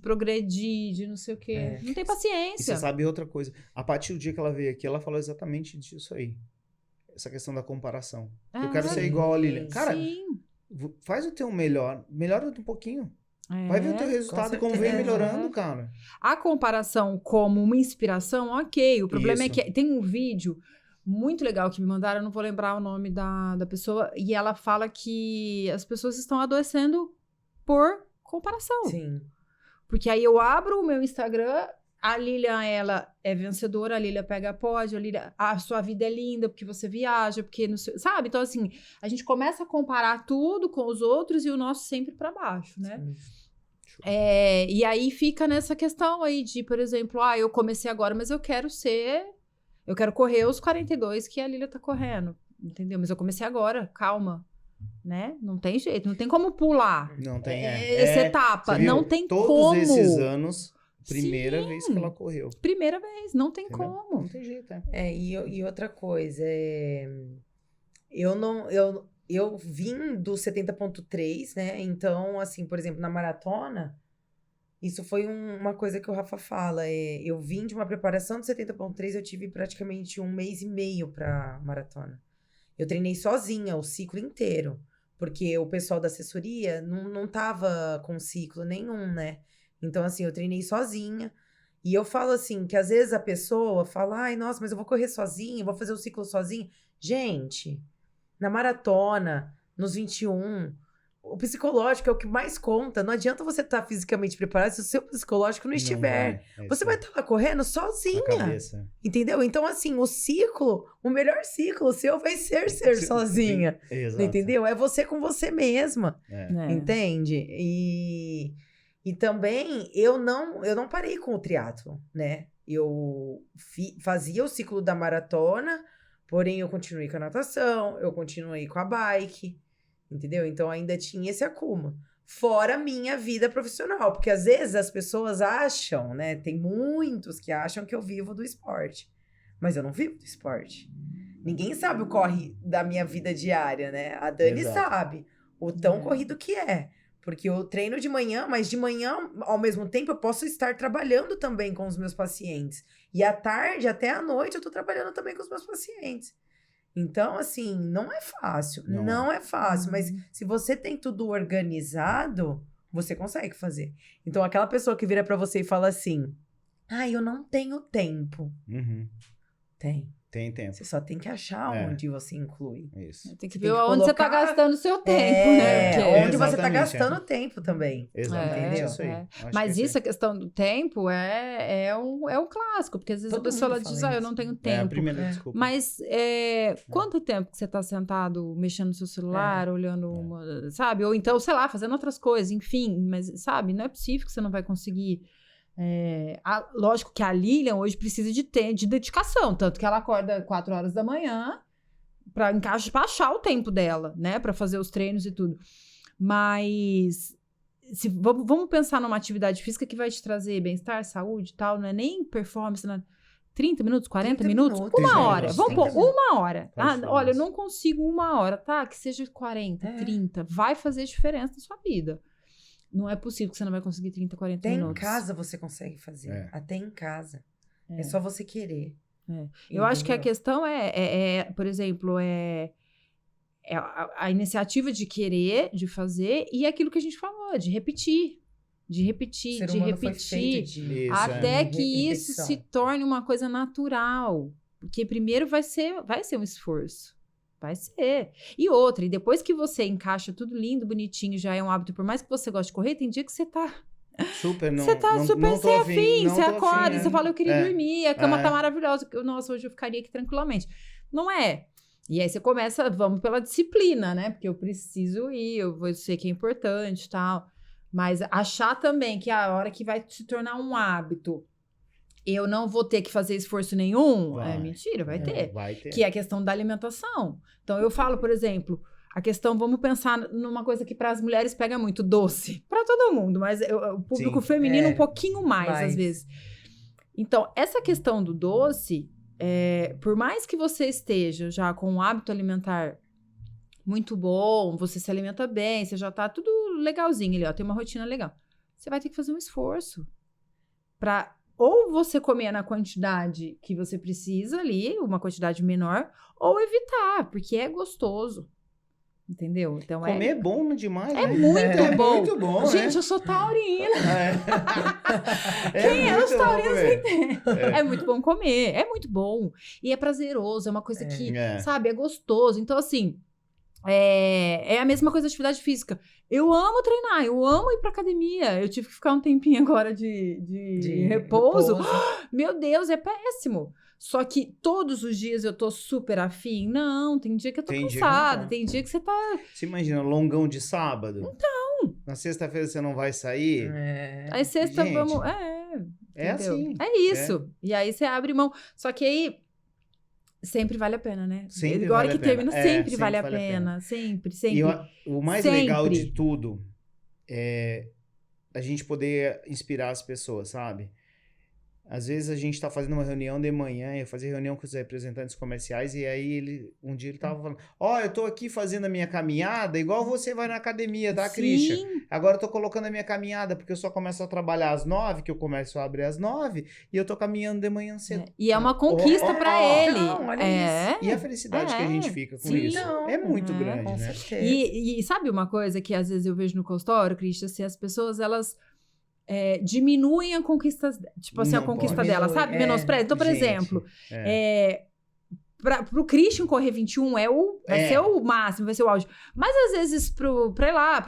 progredir, de não sei o quê. Não tem paciência. E você sabe outra coisa. A partir do dia que ela veio aqui, ela falou exatamente disso aí. Essa questão da comparação. Eu quero ser igual a Lilian. Cara, faz o teu melhor. Melhora um pouquinho. Vai ver o teu resultado como vem melhorando, cara. A comparação como uma inspiração, ok. O problema é que tem um vídeo muito legal que me mandaram, eu não vou lembrar o nome da pessoa, e ela fala que as pessoas estão adoecendo por comparação. Sim. Porque aí eu abro o meu Instagram, a Lilian, ela é vencedora, a Lilian pega pódio, a sua vida é linda porque você viaja, porque não sei, sabe? Então, assim, a gente começa a comparar tudo com os outros e o nosso sempre para baixo, né? E aí fica nessa questão aí de, por exemplo, eu comecei agora, mas eu quero correr os 42 que a Lilian tá correndo, entendeu? Mas eu comecei agora, calma, né? Não tem jeito, não tem como pular. Não tem, essa etapa, não tem como. Todos esses anos, primeira vez que ela correu. Primeira vez, não tem como. Não tem jeito, E outra coisa, eu vim do 70.3, né? Então, assim, por exemplo, na maratona, isso foi uma coisa que o Rafa fala. Eu vim de uma preparação do 70.3, eu tive praticamente 1 mês e meio pra maratona. Eu treinei sozinha o ciclo inteiro, porque o pessoal da assessoria não tava com ciclo nenhum, né? Então, assim, eu treinei sozinha. E eu falo assim, que às vezes a pessoa fala, ai, nossa, mas eu vou correr sozinha, vou fazer o ciclo sozinha. Gente, na maratona, nos 21, o psicológico é o que mais conta. Não adianta você estar fisicamente preparado se o seu psicológico não estiver. Você vai estar lá correndo sozinha. Entendeu? Então, assim, o melhor ciclo seu vai ser sozinha. Exato. Entendeu? É você com você mesma. Entende? E também, eu não parei com o triatlo, né? Eu fazia o ciclo da maratona, porém eu continuei com a natação, eu continuei com a bike, entendeu? Então ainda tinha esse acúmulo. Fora a minha vida profissional, porque às vezes as pessoas acham, né? Tem muitos que acham que eu vivo do esporte, mas eu não vivo do esporte. Ninguém sabe o corre da minha vida diária, né? A Dani sabe o tão corrido que é. Porque eu treino de manhã, mas de manhã, ao mesmo tempo, eu posso estar trabalhando também com os meus pacientes. E à tarde, até à noite, eu tô trabalhando também com os meus pacientes. Então, assim, não é fácil. Não é fácil. Mas se você tem tudo organizado, você consegue fazer. Então, aquela pessoa que vira pra você e fala assim, eu não tenho tempo. Tem. Tem tempo. Você só tem que achar onde você inclui. Isso. Tem que ver onde você tá gastando o seu tempo, né? Porque... Onde você tá gastando tempo também. Exatamente, isso aí. Mas isso, a questão do tempo, é um clássico. Porque às vezes a pessoa diz, eu não tenho tempo. É a primeira desculpa. Mas quanto tempo que você tá sentado mexendo no seu celular, olhando, sabe? Ou então, sei lá, fazendo outras coisas, enfim. Mas, sabe, não é possível que você não vai conseguir... lógico que a Lilian hoje precisa de dedicação, tanto que ela acorda 4 horas da manhã pra achar o tempo dela, né, pra fazer os treinos e tudo. Mas vamos pensar numa atividade física que vai te trazer bem-estar, saúde e tal, não é nem performance, não é 30 minutos, 40 minutos, 1 hora. Vamos pôr 1 hora. Olha, eu não consigo 1 hora, tá? Que seja 40, 30. Vai fazer diferença na sua vida. Não é possível que você não vai conseguir 30, 40 minutos. Até em casa você consegue fazer. Até em casa. É só você querer. Eu acho que a questão por exemplo, a iniciativa de querer, de fazer, e aquilo que a gente falou, de repetir. De repetir, de repetir. Até que isso se torne uma coisa natural. Porque primeiro vai ser um esforço. Vai ser. E outra, e depois que você encaixa tudo lindo, bonitinho, já é um hábito, por mais que você goste de correr, tem dia que você tá... Super, não. Você tá super sem afim, você acorda, afim, você fala, eu queria dormir, a cama tá maravilhosa, nossa, hoje eu ficaria aqui tranquilamente. Não é. E aí você começa, vamos pela disciplina, né? Porque eu preciso ir, eu sei que é importante e tal. Mas achar também que a hora que vai se tornar um hábito, eu não vou ter que fazer esforço nenhum, é mentira, vai ter. Que é a questão da alimentação. Então, eu falo, por exemplo, a questão, vamos pensar numa coisa que para as mulheres pega muito, doce. Para todo mundo, mas o público feminino um pouquinho mais, às vezes. Então, essa questão do doce, por mais que você esteja já com um hábito alimentar muito bom, você se alimenta bem, você já tá tudo legalzinho ali, tem uma rotina legal. Você vai ter que fazer um esforço para... Ou você comer na quantidade que você precisa ali, uma quantidade menor, ou evitar, porque é gostoso. Entendeu? Então comer é bom demais, né? É muito bom. Muito bom, gente, eu sou taurina. Quem é os taurinos me entende? É muito bom comer, é muito bom. E é prazeroso, é uma coisa que, sabe, é gostoso. Então, assim, é a mesma coisa da atividade física. Eu amo treinar, eu amo ir pra academia. Eu tive que ficar um tempinho agora de repouso. Meu Deus, é péssimo. Só que todos os dias eu tô super afim. Não, tem dia que eu tô cansada. Tem dia que você tá... Você imagina, longão de sábado? Então. Na sexta-feira você não vai sair? Aí sexta vamos... É assim. É isso. E aí você abre mão. Só que aí... Sempre vale a pena, né? Sempre agora vale que termina, sempre vale a vale pena. Sempre. E o mais legal de tudo é a gente poder inspirar as pessoas, sabe? Às vezes a gente tá fazendo uma reunião de manhã, eu fazia reunião com os representantes comerciais, e aí um dia ele tava falando, eu tô aqui fazendo a minha caminhada, igual você vai na academia, tá, Christian? Agora eu tô colocando a minha caminhada, porque eu só começo a trabalhar às 9, que o comércio abre às 9, e eu tô caminhando de manhã cedo. E é uma conquista pra ele. Não, olha isso. E a felicidade que a gente fica com isso é muito grande, com né? certeza. E sabe uma coisa que às vezes eu vejo no consultório, Christian, assim, as pessoas, elas... diminuem a conquista, tipo assim, a conquista dela, sabe? Menospreza. Então, por exemplo, pro Christian correr 21 vai ser o máximo, vai ser o auge. Mas às vezes pro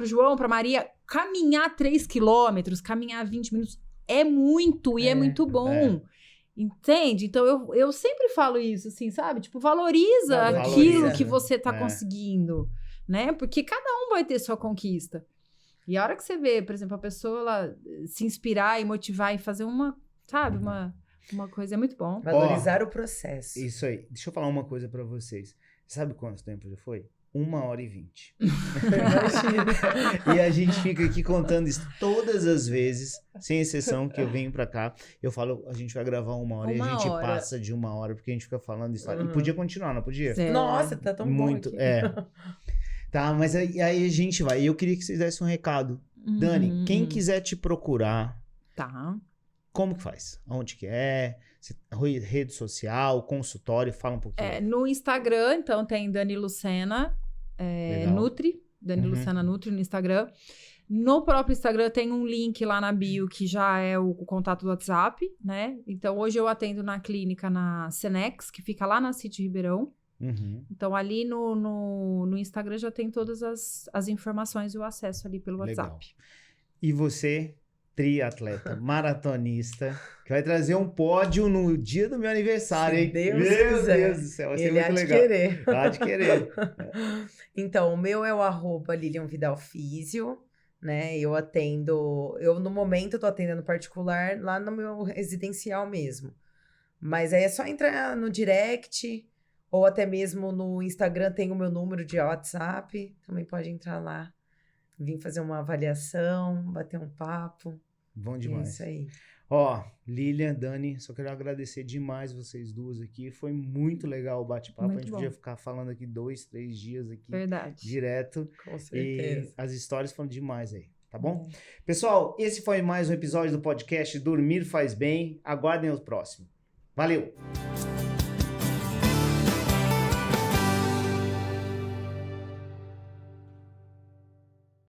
João, pra Maria, caminhar 3 quilômetros, caminhar 20 minutos é muito, e é muito bom. Entende? Então, eu sempre falo isso, assim, sabe? Tipo, valoriza aquilo que você tá conseguindo, né? Porque cada um vai ter sua conquista. E a hora que você vê, por exemplo, a pessoa ela se inspirar e motivar e fazer uma coisa, é muito bom. Valorizar o processo. Isso aí. Deixa eu falar uma coisa pra vocês. Sabe quanto tempo já foi? 1h20. E a gente fica aqui contando isso todas as vezes, sem exceção, que eu venho pra cá. Eu falo, a gente vai gravar 1h e a gente passa de 1h, porque a gente fica falando isso. E podia continuar, não podia? Nossa, tá tão muito bom aqui. Tá, mas aí a gente vai. E eu queria que vocês dessem um recado. Dani, quem quiser te procurar, Tá. como que faz? Onde que é? Rede social, consultório, fala um pouquinho. No Instagram, então, tem Dani Lucena Nutri. Dani Lucena Nutri no Instagram. No próprio Instagram tem um link lá na bio que já é o contato do WhatsApp, né? Então, hoje eu atendo na clínica na Senex, que fica lá na Sítio Ribeirão. Então, ali no Instagram já tem todas as informações e o acesso ali pelo WhatsApp. Legal. E você, triatleta, maratonista, que vai trazer um pódio no dia do meu aniversário, hein? Meu Deus do céu, vai ser muito legal. Querer. Há de querer. Então, o meu é o @Lilian Vidal Físio, né? Eu no momento, eu tô atendendo particular lá no meu residencial mesmo. Mas aí é só entrar no direct, ou até mesmo no Instagram tem o meu número de WhatsApp, também pode entrar lá, vir fazer uma avaliação, bater um papo. Bom demais. É isso aí. Ó, Lilian, Dani, só quero agradecer demais vocês duas aqui. Foi muito legal o bate-papo. A gente podia ficar falando aqui 2, 3 dias aqui. Verdade. Direto. Com certeza. E as histórias foram demais aí, tá bom? Pessoal, esse foi mais um episódio do podcast Dormir Faz Bem. Aguardem o próximo. Valeu!